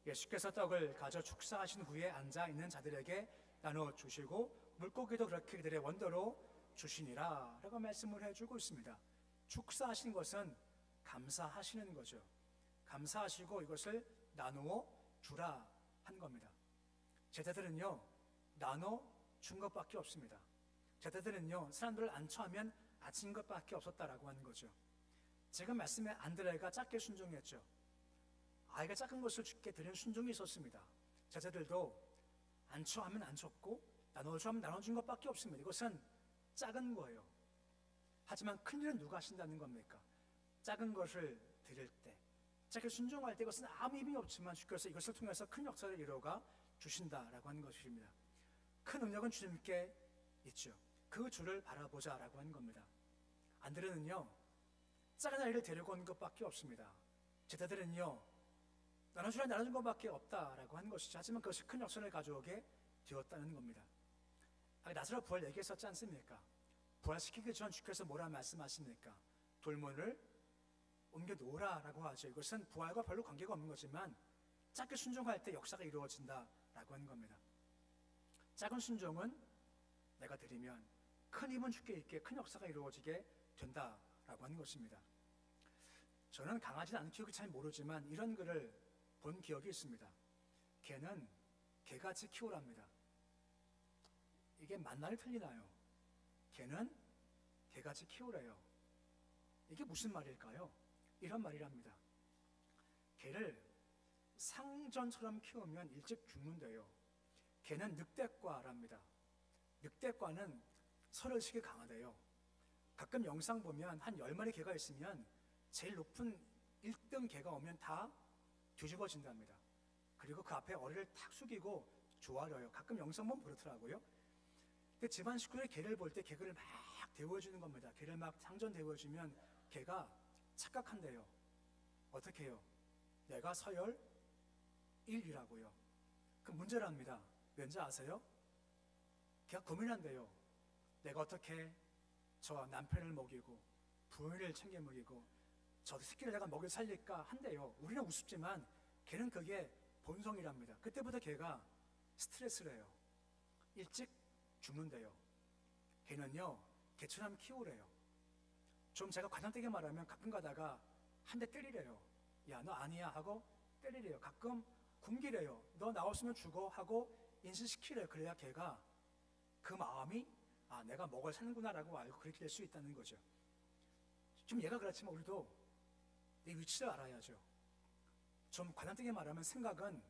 예수께서 떡을 가져 축사하신 후에 앉아있는 자들에게 나눠주시고 물고기도 그렇게 그들의 원대로 주시니라 라고 말씀을 해주고 있습니다. 축사하신 것은 감사하시는 거죠. 감사하시고 이것을 나누어 주라 한 겁니다. 제자들은요 나눠 준 것밖에 없습니다. 제자들은요 사람들을 안처하면 아친 것밖에 없었다라고 하는 거죠. 지금 말씀에 안드레가 작게 순종했죠. 아이가 작은 것을 주께 드리는 순종이 있었습니다. 제자들도 안처하면 안쳤고 나눠주면 나눠준 것밖에 없습니다. 이것은 작은 거예요. 하지만 큰 일은 누가 하신다는 겁니까? 작은 것을 드릴 때, 작게 순종할 때 이것은 아무 의미 없지만 주께서 이것을 통해서 큰 역사를 이루어가 주신다라고 하는 것입니다. 큰 능력은 주님께 있죠. 그 주를 바라보자라고 하는 겁니다. 안드레는요 작은 아이를 데리고 온 것밖에 없습니다. 제자들은요 나눠준 것밖에 없다라고 하는 것이죠. 하지만 그것이 큰 역사를 가져오게 되었다는 겁니다. 나사로 부활 얘기했었지 않습니까? 부활시키기 전 주께서 뭐라 말씀하십니까? 돌문을 옮겨 놓으라라고 하죠. 이것은 부활과 별로 관계가 없는 거지만 작게 순종할 때 역사가 이루어진다라고 하는 겁니다. 작은 순종은 내가 드리면 큰 힘은 주께 있게 큰 역사가 이루어지게 된다라고 하는 것입니다. 저는 강아지는 안 키우기 잘 모르지만 이런 글을 본 기억이 있습니다. 개는 개같이 키우랍니다. 이게 만나를 틀리나요? 개는 개같이 키우래요. 이게 무슨 말일까요? 이런 말이랍니다. 개를 상전처럼 키우면 일찍 죽는데요. 개는 늑대과랍니다. 늑대과는 서열식이 강하대요. 가끔 영상 보면 한 10마리 개가 있으면 제일 높은 1등 개가 오면 다 뒤집어진답니다. 그리고 그 앞에 어리를 탁 숙이고 조아려요. 가끔 영상 보면 그렇더라고요. 근데 집안 식구들이 개를 볼 때 개를 막 대우해주는 겁니다. 개를 막 상전 대우해주면 개가 착각한대요. 어떻게 해요? 내가 서열 1이라고요. 그 문제랍니다. 왠지 아세요? 걔가 고민한대요. 내가 어떻게 저 남편을 먹이고 부인을 챙겨 먹이고 저 새끼를 내가 먹여 살릴까 한대요. 우리는 우습지만 걔는 그게 본성이랍니다. 그때부터 걔가 스트레스를 해요. 일찍 죽는데요. 걔는요, 개처럼 키우래요. 좀 제가 과장되게 말하면 가끔 가다가 한 대 때리래요. 야, 너 아니야 하고 때리래요. 가끔 굶기래요. 너 나왔으면 죽어 하고 인식시키래요. 그래야 걔가 그 마음이 내가 먹을 사는구나라고 알고 그렇게 될 수 있다는 거죠. 좀 얘가 그렇지만 우리도 내 위치를 알아야죠. 좀 과장되게 말하면 생각은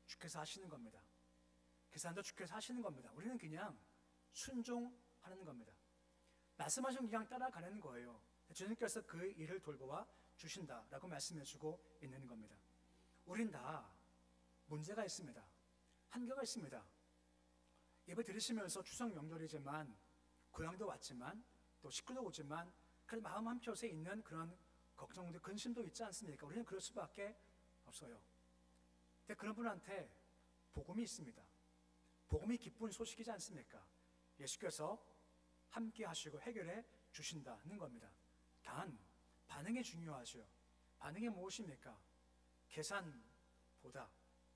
주께서 하시는 겁니다. 계산도 주께서 하시는 겁니다. 우리는 그냥 순종하는 겁니다. 말씀하시면 그냥 따라가는 거예요. 주님께서 그 일을 돌보아 주신다라고 말씀해주고 있는 겁니다. 우린 다 문제가 있습니다. 한계가 있습니다. 예배 드리시면서 추석 명절이지만 고향도 왔지만 또 식구도 오지만 그 마음 한켠에 있는 그런 걱정도 근심도 있지 않습니까? 우리는 그럴 수밖에 없어요. 근데 그런 분한테 복음이 있습니다. 복음이 기쁜 소식이지 않습니까? 예수께서 함께 하시고 해결해 주신다는 겁니다. 단 반응이 중요하죠. 반응이 무엇입니까? 계산보다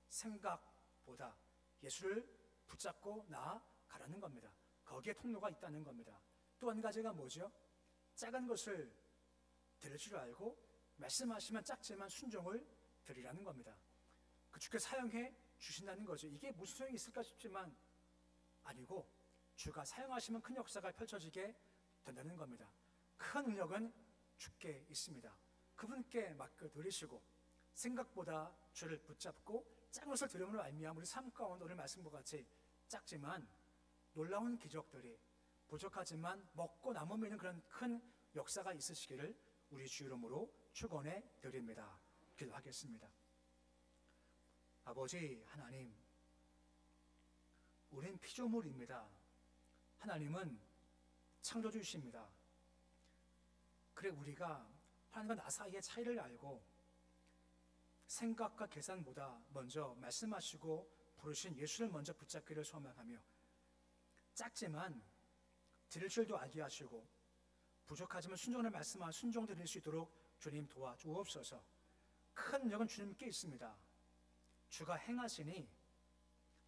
생각보다 예수를 붙잡고 나아가라는 겁니다. 거기에 통로가 있다는 겁니다. 또 한 가지가 뭐죠? 작은 것을 드릴 줄 알고 말씀하시면 작지만 순종을 드리라는 겁니다. 그 주께 사용해 주신다는 거죠. 이게 무슨 소용이 있을까 싶지만 아니고 주가 사용하시면 큰 역사가 펼쳐지게 된다는 겁니다. 큰 능력은 주께 있습니다. 그분께 맡겨 드리시고 생각보다 주를 붙잡고 작은 것을 드림으로 말미암아 우리 삶 가운데 오늘 말씀과 같이 작지만 놀라운 기적들이 부족하지만 먹고 남으면 그런 큰 역사가 있으시기를 우리 주 이름으로 축원해 드립니다. 기도하겠습니다. 아버지 하나님, 우린 피조물입니다. 하나님은 창조주이십니다. 그래 우리가 하나님과 나 사이의 차이를 알고 생각과 계산보다 먼저 말씀하시고 부르신 예수를 먼저 붙잡기를 소망하며 작지만 드릴 줄도 알게 하시고 부족하지만 순종을 말씀하 순종 드릴 수 있도록 주님 도와주옵소서. 큰 능력은 주님께 있습니다. 주가 행하시니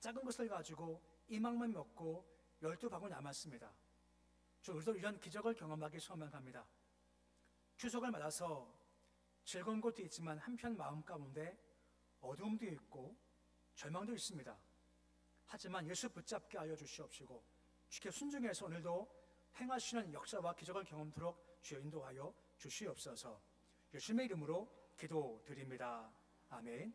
작은 것을 가지고 이만만 먹고 12바구니 남았습니다. 주 우리도 이런 기적을 경험하기 소망합니다. 추석을 맞아서 즐거운 것도 있지만 한편 마음 가운데 어두움도 있고 절망도 있습니다. 하지만 예수 붙잡게 하여 주시옵시고 주께 순종해서 오늘도 행하시는 역사와 기적을 경험토록 주여 인도하여 주시옵소서. 예수님의 이름으로 기도드립니다. 아멘.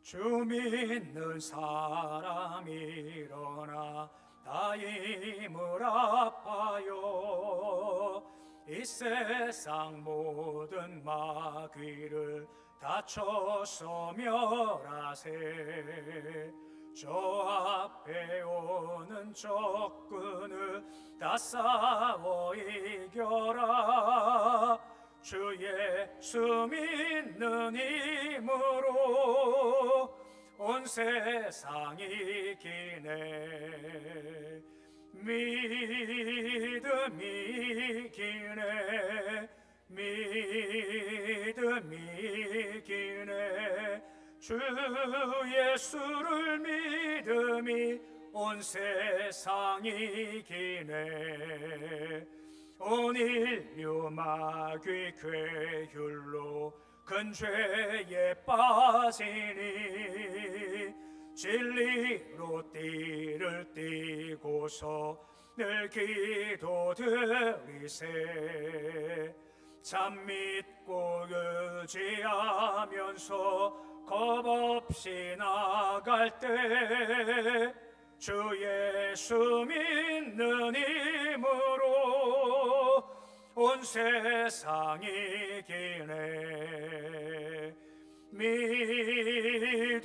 주 믿는 사람 일어나 다 힘을 아파요. 이 세상 모든 마귀를 다쳐서 멸하세. 저 앞에 오는 적군을 다 싸워 이겨라. 주 예수 믿는 힘으로 온 세상이 기네. 믿음이 기네. 믿음이 기네. 주 예수를 믿음이 온 세상이 기네. 온 인류 마귀 괴율로 큰 죄에 빠지니 진리로 띠를 띠고서 늘 기도드리세. 참 믿고 의지하면서 겁없이 나갈 때 주 예수 믿는 힘으로 온 세상이 이기네. 믿음이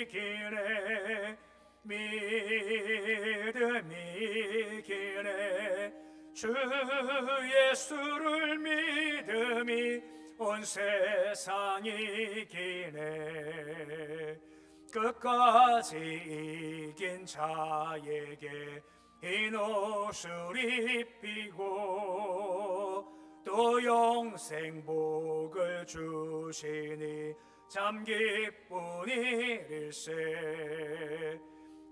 이기네. 믿음이 이기네. 주 예수를 믿음이 온 세상이 이기네. 끝까지 이긴 자에게 흰 옷을 입히고 또 영생 복을 주시니 참 기쁜 일일세.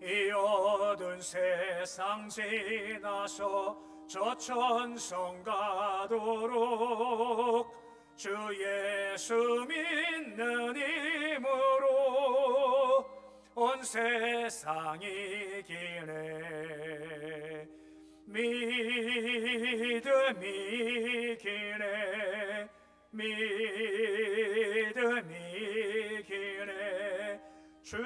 이 어두운 세상 지나서 저 천성 가도록 주 예수 믿는 힘으로 온 세상이 이기네. 믿음이 이기네. 믿음이 이기네. 주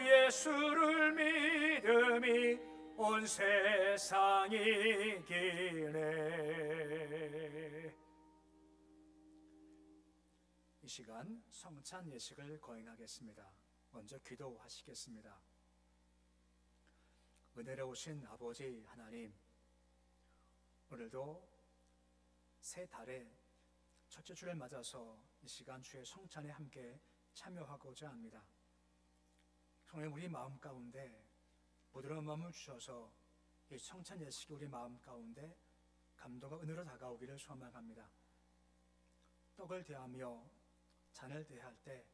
예수를 믿음이 온 세상이 이기네. 이 시간 성찬 예식을 거행하겠습니다. 먼저 기도하시겠습니다. 은혜로우신 아버지 하나님, 오늘도 새 달의 첫째 주를 맞아서 이 시간 주의 성찬에 함께 참여하고자 합니다. 성령 우리 마음 가운데 부드러운 마음을 주셔서 이 성찬 예식이 우리 마음 가운데 감동과 은혜로 다가오기를 소망합니다. 떡을 대하며 잔을 대할 때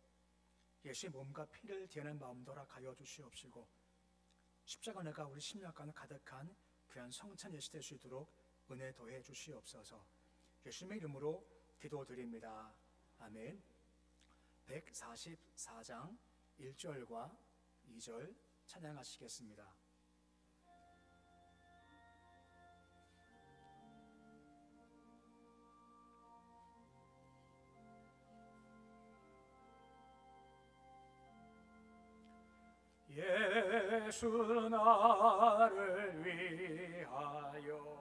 예수의 몸과 피를 대하는 마음도 허락하여 주시옵시고 십자가 은혜가 우리 심령가는 가득한 귀한 성찬 예식 될 수 있도록 은혜 더해 주시옵소서. 예수님의 이름으로 기도드립니다. 아멘. 144장 1절과 2절 찬양하시겠습니다. 예수 나를 위하여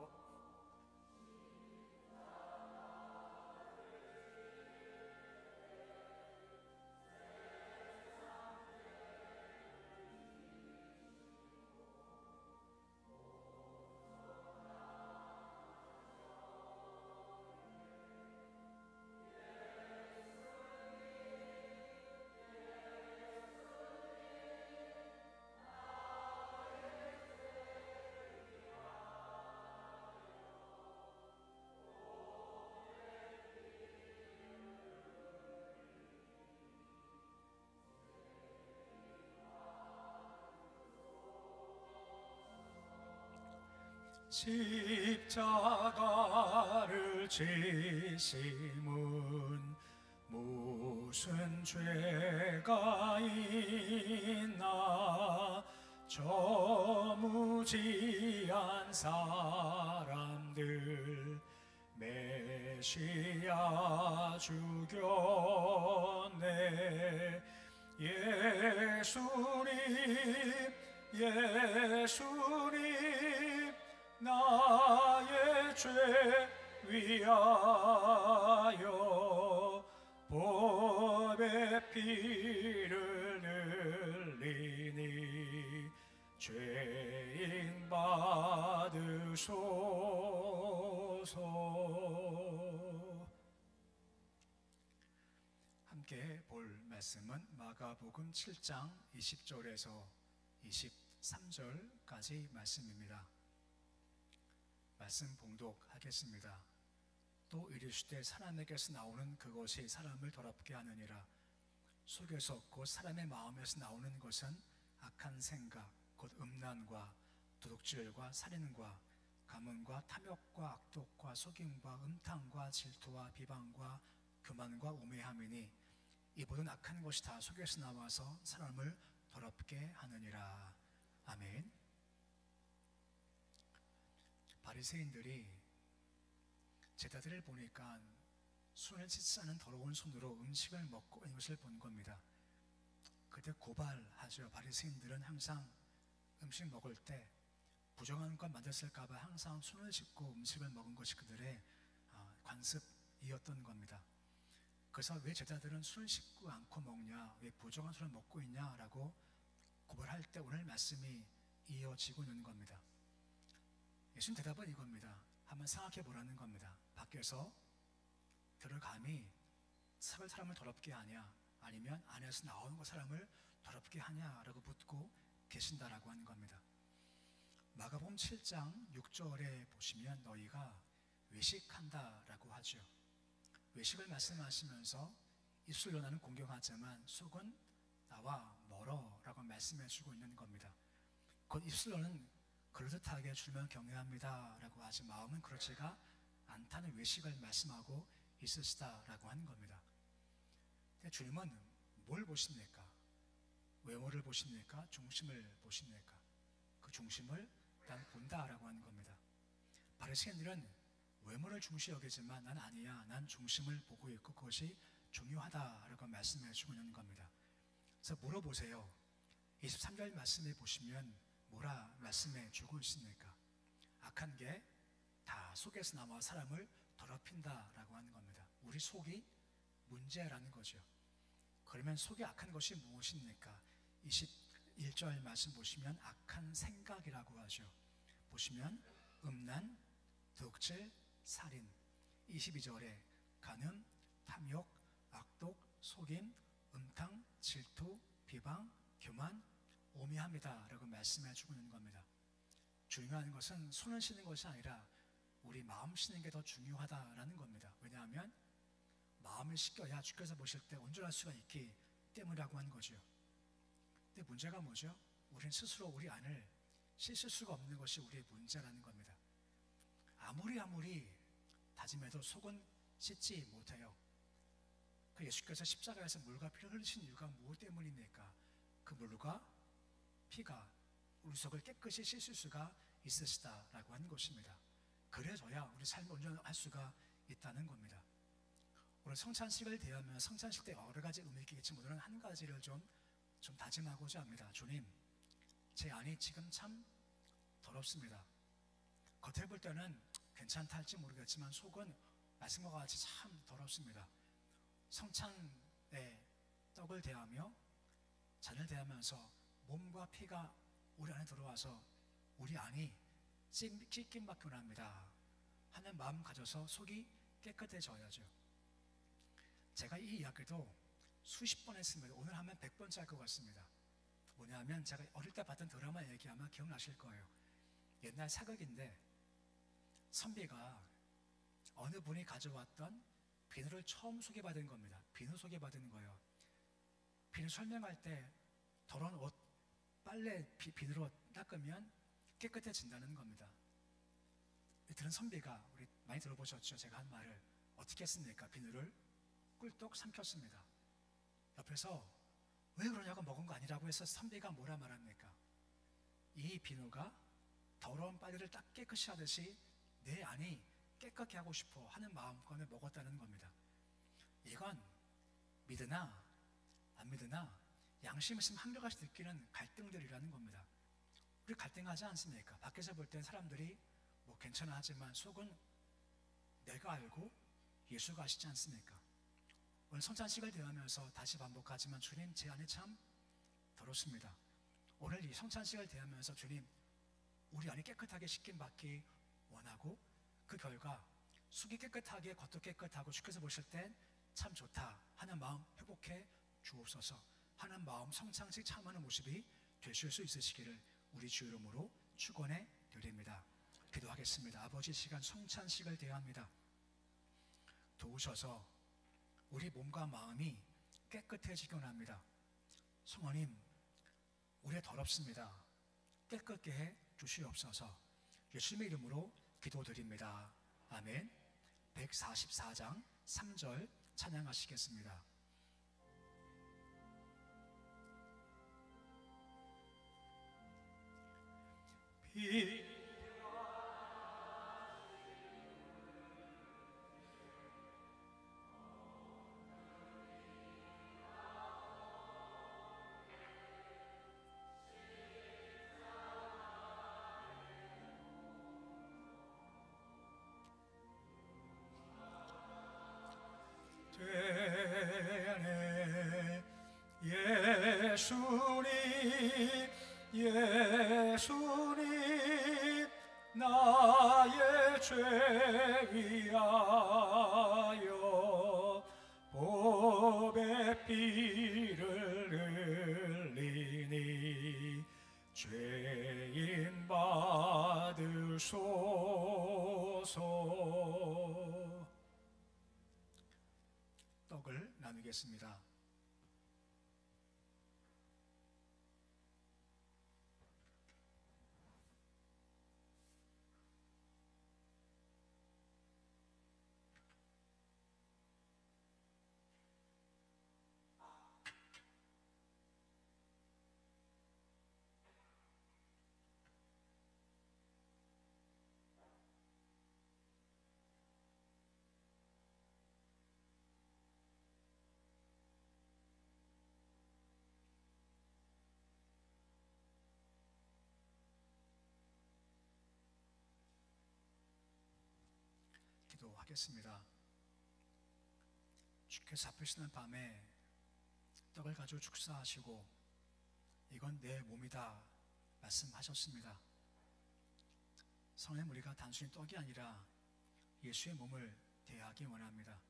십자가를 지심은 무슨 죄가 있나. 저 무지한 사람들 메시아 죽였네. 예수님 나의 죄 위하여 법의 피를 흘리니 죄인 받으소서. 함께 볼 말씀은 마가복음 7장 20절에서 23절까지 말씀입니다. 말씀 봉독하겠습니다. 또 이르시되 사람에게서 나오는 그것이 사람을 더럽게 하느니라. 속에서 곧 사람의 마음에서 나오는 것은 악한 생각 곧 음란과 도둑질과 살인과 가문과 탐욕과 악독과 속임과 음탕과 질투와 비방과 교만과 우매함이니 이 모든 악한 것이 다 속에서 나와서 사람을 더럽게 하느니라. 아멘. 바리새인들이 제자들을 보니까 손을 씻지 않은 더러운 손으로 음식을 먹고 있는 것을 본 겁니다. 그때 고발하죠. 바리새인들은 항상 음식 먹을 때 부정한 것 만들었을까 봐 항상 손을 씻고 음식을 먹은 것이 그들의 관습이었던 겁니다. 그래서 왜 제자들은 손을 씻고 않고 먹냐, 왜 부정한 손을 먹고 있냐라고 고발할 때 오늘 말씀이 이어지고 있는 겁니다. 예수님 대답은 이겁니다. 한번 생각해 보라는 겁니다. 밖에서 들어감이 사람을 더럽게 하냐, 아니면 안에서 나오는 거 사람을 더럽게 하냐라고 묻고 계신다라고 하는 겁니다. 마가복음 7장 6절에 보시면 너희가 외식한다라고 하죠. 외식을 말씀하시면서 입술로 나는 공경하지만 속은 나와 멀어라고 말씀해 주고 있는 겁니다. 곧 입술로는 그럴듯하게 주면 경외합니다라고 하지 마음은 그렇지가 않다는 외식을 말씀하고 있으시다라고 하는 겁니다. 근데 주님은 뭘 보십니까? 외모를 보십니까? 중심을 보십니까? 그 중심을 난 본다라고 하는 겁니다. 바리새인들은 외모를 중시 여기지만 난 아니야. 난 중심을 보고 있고 그것이 중요하다라고 말씀해 주고 있는 겁니다. 그래서 물어보세요. 23절 말씀에 보시면 뭐라 말씀해 주고 있습니까? 악한 게 다 속에서 나와 사람을 더럽힌다라고 하는 겁니다. 우리 속이 문제라는 거죠. 그러면 속에 악한 것이 무엇입니까? 21절 말씀 보시면 악한 생각이라고 하죠. 보시면 음란, 득질, 살인. 22절에 간음, 탐욕, 악독, 속임, 음탕, 질투, 비방, 교만, 오매합니다 라고 말씀해 주고 있는 겁니다. 중요한 것은 손을 씻는 것이 아니라 우리 마음 씻는 게 더 중요하다라는 겁니다. 왜냐하면 마음을 씻겨야 주께서 보실 때 온전할 수가 있기 때문이라고 하는 거죠. 근데 문제가 뭐죠? 우리는 스스로 우리 안을 씻을 수가 없는 것이 우리의 문제라는 겁니다. 아무리 다짐해도 속은 씻지 못해요. 그 예수께서 십자가에서 물과 피를 흘리신 이유가 무엇 때문입니까? 그 물과 피가 우리 속을 깨끗이 씻을 수가 있으시다라고 하는 것입니다. 그래서야 우리 삶을 온전할 수가 있다는 겁니다. 오늘 성찬식을 대하면 성찬식 때 여러 가지 의미가 있겠지만 오늘은 한 가지를 좀 다짐하고자 합니다. 주님, 제 안이 지금 참 더럽습니다. 겉에 볼 때는 괜찮다 할지 모르겠지만 속은 말씀과 같이 참 더럽습니다. 성찬에 떡을 대하며 잔을 대하면서 몸과 피가 우리 안에 들어와서 우리 안이 씻김받기 원합니다 하는 마음 가져서 속이 깨끗해져야죠. 제가 이 이야기도 수십 번 했습니다. 오늘 하면 100번째 할 것 같습니다. 뭐냐면 제가 어릴 때 봤던 드라마 얘기 아마 기억나실 거예요. 옛날 사극인데 선비가 어느 분이 가져왔던 비누를 처음 소개받은 겁니다. 비누 소개받은 거예요. 비누 설명할 때 더러운 옷, 빨래 비누로 닦으면 깨끗해진다는 겁니다. 들은 선비가, 우리 많이 들어보셨죠? 제가 한 말을 어떻게 했습니까? 비누를 꿀떡 삼켰습니다. 옆에서 왜 그러냐고 먹은 거 아니라고 해서 선비가 뭐라 말합니까? 이 비누가 더러운 빨래를 딱 깨끗이 하듯이 내 안이 깨끗게 하고 싶어 하는 마음껏 먹었다는 겁니다. 이건 믿으나 안 믿으나 양심 있으면 한결같이 느끼는 갈등들이라는 겁니다. 우리 갈등하지 않습니까? 밖에서 볼 땐 사람들이 뭐 괜찮아 하지만 속은 내가 알고 예수가 아시지 않습니까? 오늘 성찬식을 대하면서 다시 반복하지만 주님, 제 안에 참 더럽습니다. 오늘 이 성찬식을 대하면서 주님, 우리 안이 깨끗하게 씻김받기 원하고 그 결과 속이 깨끗하게 겉도 깨끗하고 주께서 보실 땐 참 좋다 하는 마음 회복해 주옵소서 하는 마음 성찬식 참하는 모습이 되실 수 있으시기를 우리 주 이름으로 축원해 드립니다. 기도하겠습니다. 아버지, 시간 성찬식을 대합니다. 도우셔서 우리 몸과 마음이 깨끗해지기 원합니다. 성모님, 우리 더럽습니다. 깨끗게 해 주시옵소서. 예수님의 이름으로 기도드립니다. 아멘. 144장 3절 찬양하시겠습니다. 되네 예수님 예수님 나의 죄 위하여 보배 피를 흘리니 죄인 받으소서. 떡을 나누겠습니다. 기도하겠습니다. 주께서 아프시는 밤에 떡을 가지고 축사하시고 이건 내 몸이다 말씀하셨습니다. 성령님, 우리가 단순히 떡이 아니라 예수의 몸을 대하기 원합니다.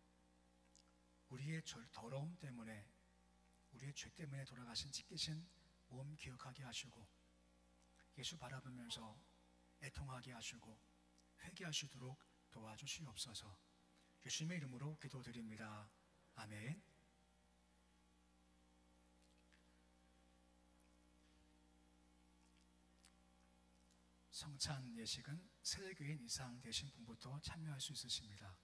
우리의 더러움 때문에, 우리의 죄 때문에 돌아가신 찢기신 몸 기억하게 하시고 예수 바라보면서 애통하게 하시고 회개하시도록 도와주시옵소서. 예수님의 이름으로 기도드립니다. 아멘. 성찬 예식은 세례교인 이상 되신 분부터 참여할 수 있으십니다.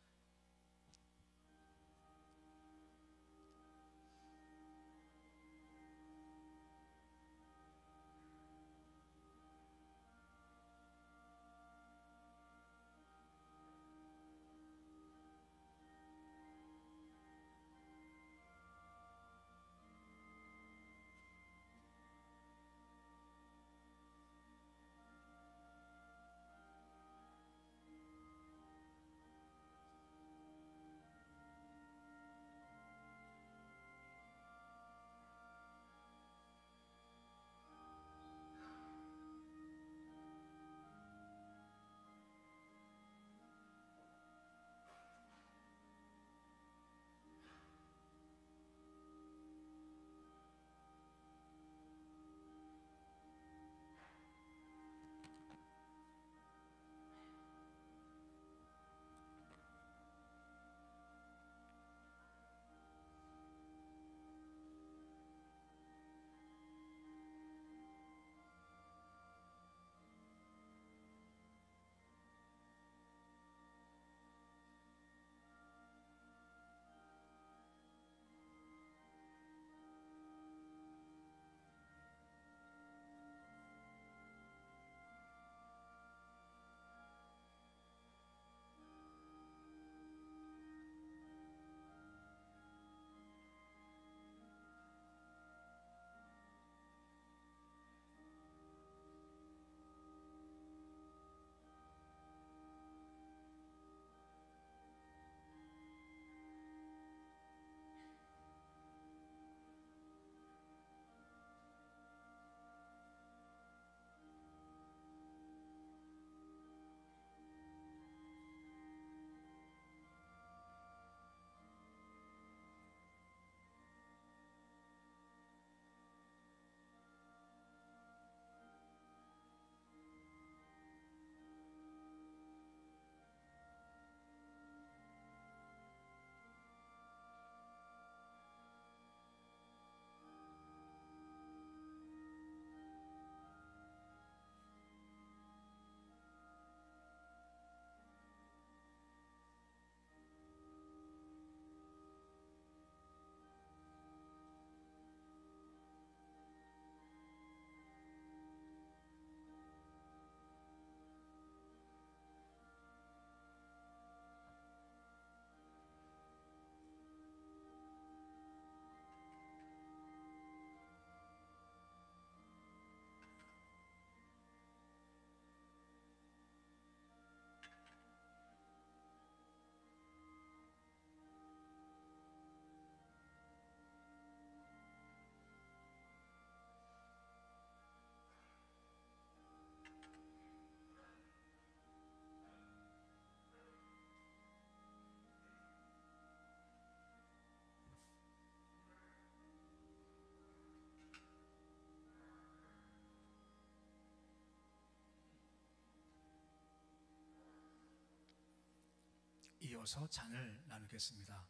이어서 잔을 나누겠습니다.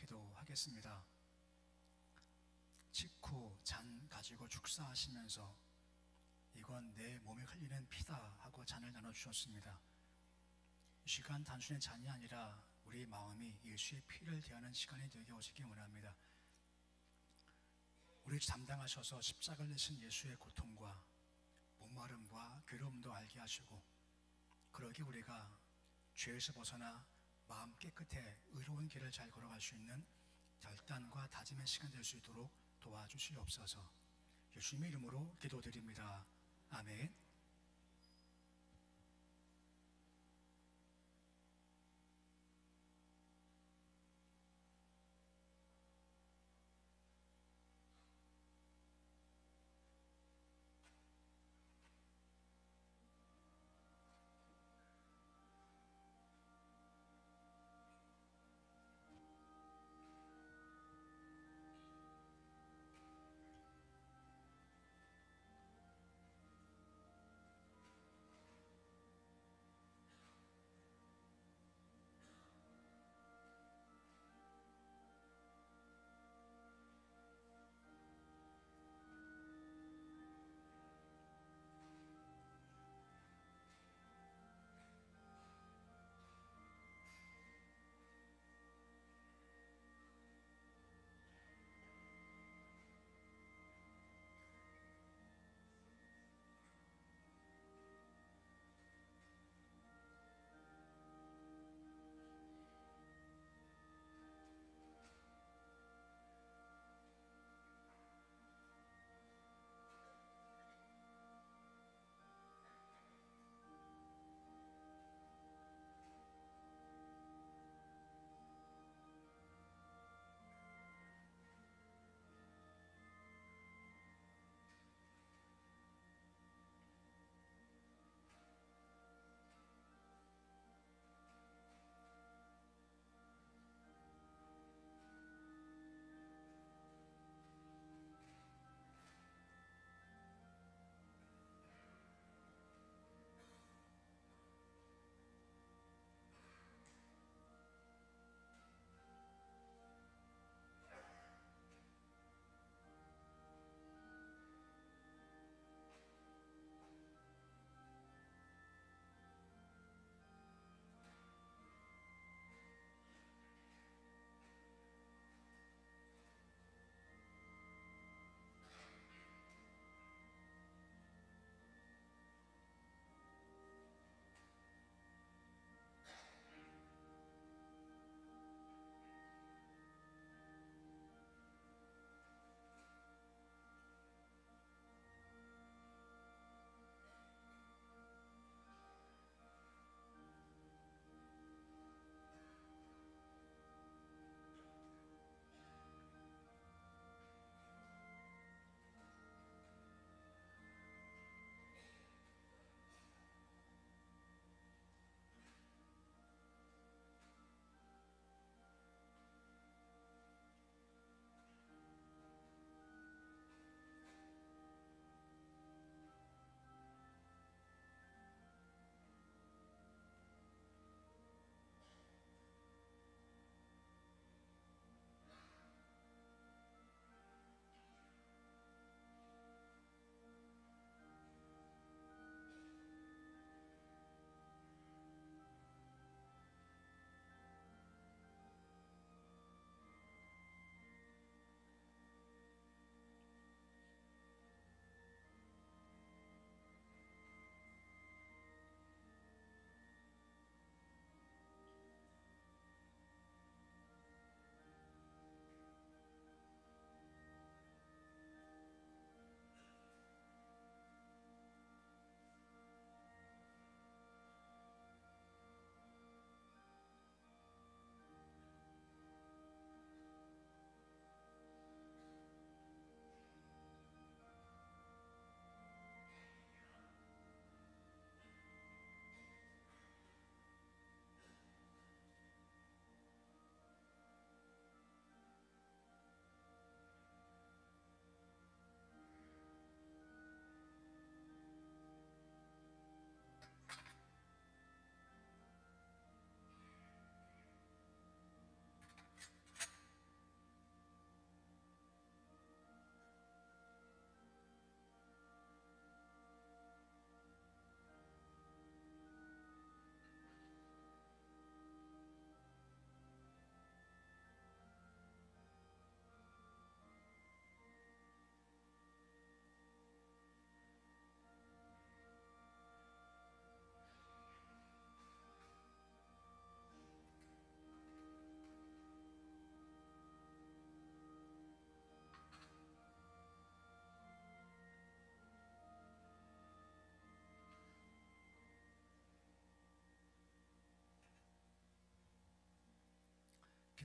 기도하겠습니다. 직후 잔 가지고 축사하시면서 이건 내 몸에 흘리는 피다 하고 잔을 나눠주셨습니다. 이 시간 단순히 잔이 아니라 우리 마음이 예수의 피를 대하는 시간이 되게 오시기 원합니다. 우리 담당하셔서 십자가를 내신 예수의 고통과 목마름과 괴로움도 알게 하시고, 그러기 우리가 죄에서 벗어나 마음 깨끗해 의로운 길을 잘 걸어갈 수 있는 결단과 다짐의 시간 될 수 있도록 도와주시옵소서. 예수님의 이름으로 기도드립니다. 아멘.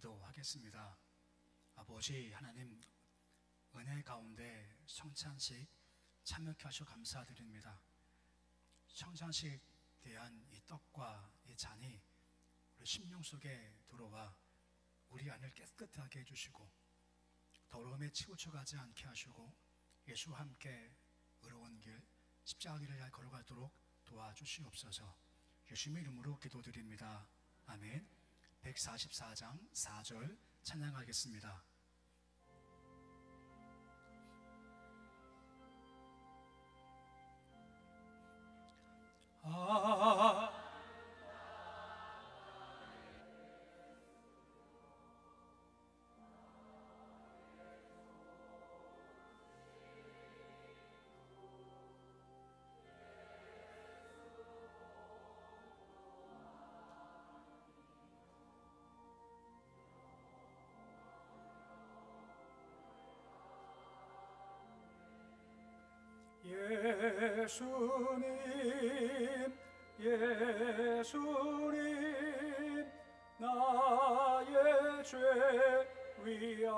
기도하겠습니다. 아버지 하나님, 은혜 가운데 성찬식 참여케 하셔 감사드립니다. 성찬식 대한 이 떡과 이 잔이 우리 심령 속에 들어와 우리 안을 깨끗하게 해주시고 더러움에 치우쳐가지 않게 하시고 예수와 함께 의로운 길 십자가 길을 잘 걸어가도록 도와주시옵소서. 예수님의 이름으로 기도드립니다. 아멘. 144장 4절 찬양하겠습니다. 예수님, 예수님, 나의 죄 위하여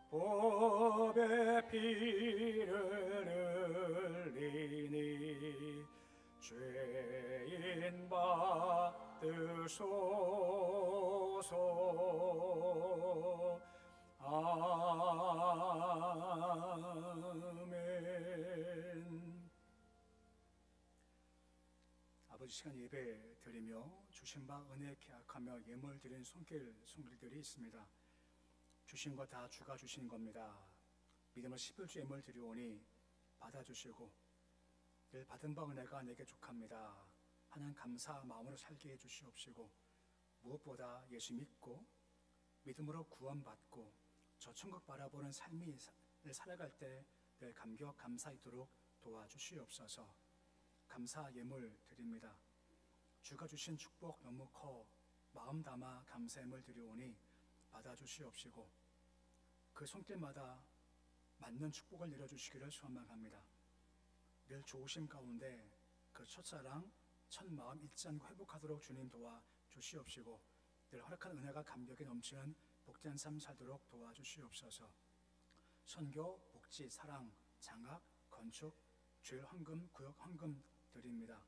법의 피를 흘리니 죄인 받으소서. 아멘. 아버지, 시간 예배 드리며 주신 바 은혜 계약하며 예물 드린 손길들이 있습니다. 주신 거 다 주가 주신 겁니다. 믿음을 11주 예물 드리오니 받아주시고 늘 받은 바 은혜가 내게 족합니다 하는 감사 마음으로 살게 해주시옵시고, 무엇보다 예수 믿고 믿음으로 구원받고 저 천국 바라보는 삶이 살아갈 때 늘 감격 감사있도록 도와주시옵소서. 감사 예물 드립니다. 주가 주신 축복 너무 커 마음 담아 감사 예물 드리오니 받아주시옵시고 그 손길마다 맞는 축복을 내려주시기를 소망합니다. 늘 좋으심 가운데 그 첫사랑 첫마음 잊지 않고 회복하도록 주님 도와주시옵시고 늘 허락한 은혜가 감격에 넘치는 복된 삶 살도록 도와주시옵소서. 선교, 복지, 사랑, 장학, 건축, 주일 헌금, 구역 헌금 드립니다.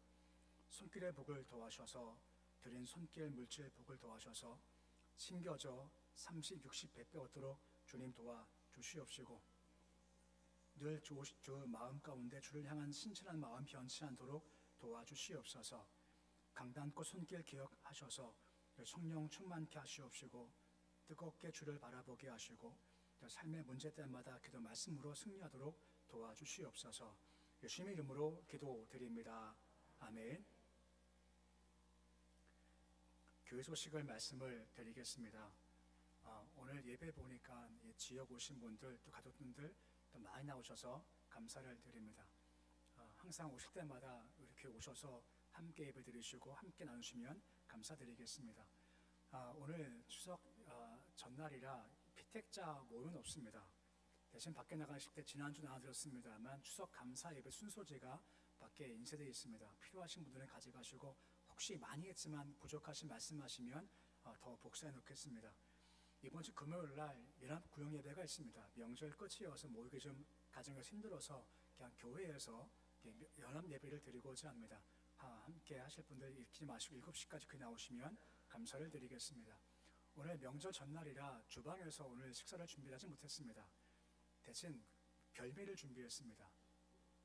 손길의 복을 도와셔서 드린 손길 물질 복을 도와셔서 심겨져 30, 60, 100배 얻도록 주님 도와주시옵시고 늘 주 마음 가운데 주를 향한 신실한 마음 변치 않도록 도와주시옵소서. 강단꽃 손길 기억하셔서 성령 충만케 하시옵시고 뜨겁게 주를 바라보게 하시고 삶의 문제 때마다 기도 말씀으로 승리하도록 도와주시옵소서. 예수님의 이름으로 기도드립니다. 아멘. 교회 소식을 말씀을 드리겠습니다. 오늘 예배 보니까 지역 오신 분들 또 가족분들 또 많이 나오셔서 감사를 드립니다. 항상 오실 때마다 이렇게 오셔서 함께 예배 드리시고 함께 나누시면 감사드리겠습니다. 오늘 추석 전날이라 피택자 모임은 없습니다. 대신 밖에 나가실 때 지난주 나눠드렸습니다만 추석 감사 예배 순서제가 밖에 인쇄되어 있습니다. 필요하신 분들은 가져가시고 혹시 많이 했지만 부족하신 말씀하시면 더 복사해 놓겠습니다. 이번 주 금요일 날 연합 구역 예배가 있습니다. 명절 끝이어서 모이기 좀 가정에서 힘들어서 그냥 교회에서 연합 예배를 드리고자 합니다. 함께 하실 분들 잊지 마시고 7시까지 그 나오시면 감사를 드리겠습니다. 오늘 명절 전날이라 주방에서 오늘 식사를 준비하지 못했습니다. 대신 별미를 준비했습니다.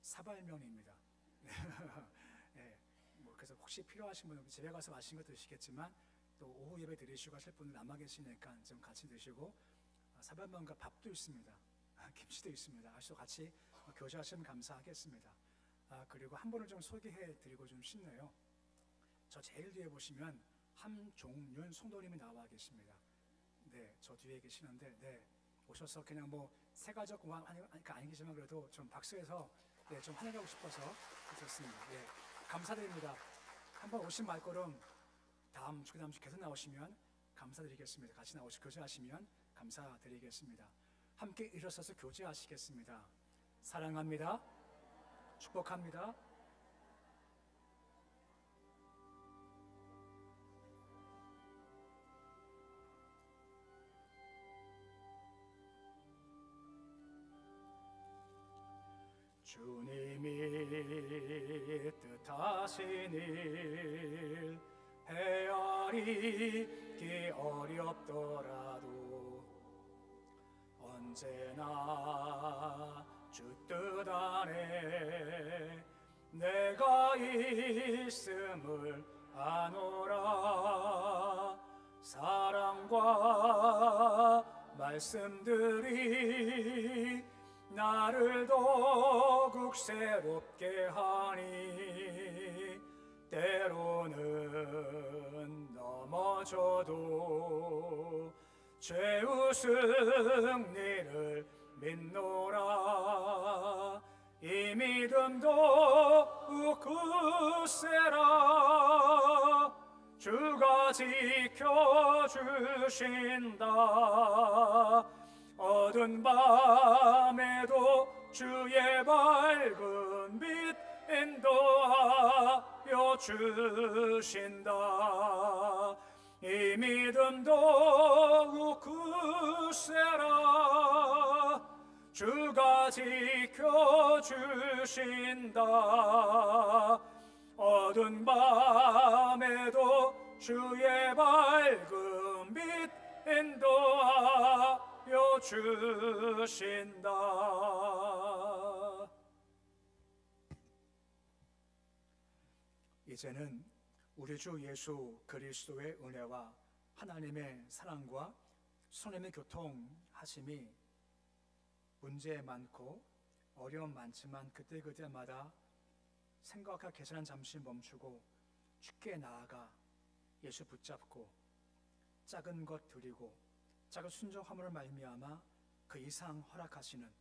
사발면입니다. 네, 그래서 혹시 필요하신 분은 집에 가서 맛있는 거 드시겠지만 또 오후 예배 드리시고 하실 분은 남아 계시니까 좀 같이 드시고 사발면과 밥도 있습니다. 김치도 있습니다. 아시죠? 같이 교제하시면 감사하겠습니다. 그리고 한 분을 좀 소개해 드리고 좀 싶네요. 저 제일 뒤에 보시면 함종윤 성도님이 나와 계십니다. 네, 저 뒤에 계시는데 네, 오셔서 그냥 뭐 세가족 공항 하니까 아니겠지만 그래도 좀 박수해서 네, 좀 환영하고 싶어서 그렇습니다. 예, 감사드립니다. 한번 오신 말걸음 다음 주 그다음 주 계속 나오시면 감사드리겠습니다. 같이 나오시 교제하시면 감사드리겠습니다. 함께 일어서서 교제하시겠습니다. 사랑합니다. 축복합니다. 뜻하신 일 헤아리기 어렵더라도 언제나 주 뜻 안에 내가 있음을 아노라. 사랑과 말씀들이 나를 더욱 새롭게 하니 때로는 넘어져도 죄의 승리를 믿노라. 이 믿음 더욱 굳세라. 주가 지켜주신다. 어두운 밤에도 주의 밝은 빛 인도하여 주신다. 이 믿음 더욱 굳세라. 주가 지켜주신다. 어두운 밤에도 주의 밝은 빛 인도하여 주신다. 이제는 우리 주 예수 그리스도의 은혜와 하나님의 사랑과 성령의 교통하심이 문제 많고 어려움 많지만 그때그때마다 생각과 계산은 잠시 멈추고 주께 나아가 예수 붙잡고 작은 것 드리고 작은 순종함으로 말미암아 그 이상 허락하시는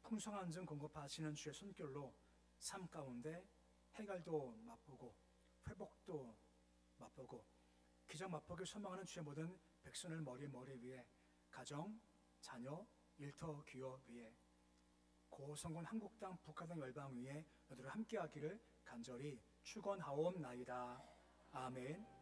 풍성한 점 공급하시는 주의 손길로 삶 가운데 해결도 맛보고 회복도 맛보고 기적 맛보기 소망하는 주의 모든 백성을 머리 위에 가정, 자녀, 일터, 기업 위에 고성군 한국 땅 북한 땅 열방 위에 너희들 함께하기를 간절히 축원하옵나이다. 아멘.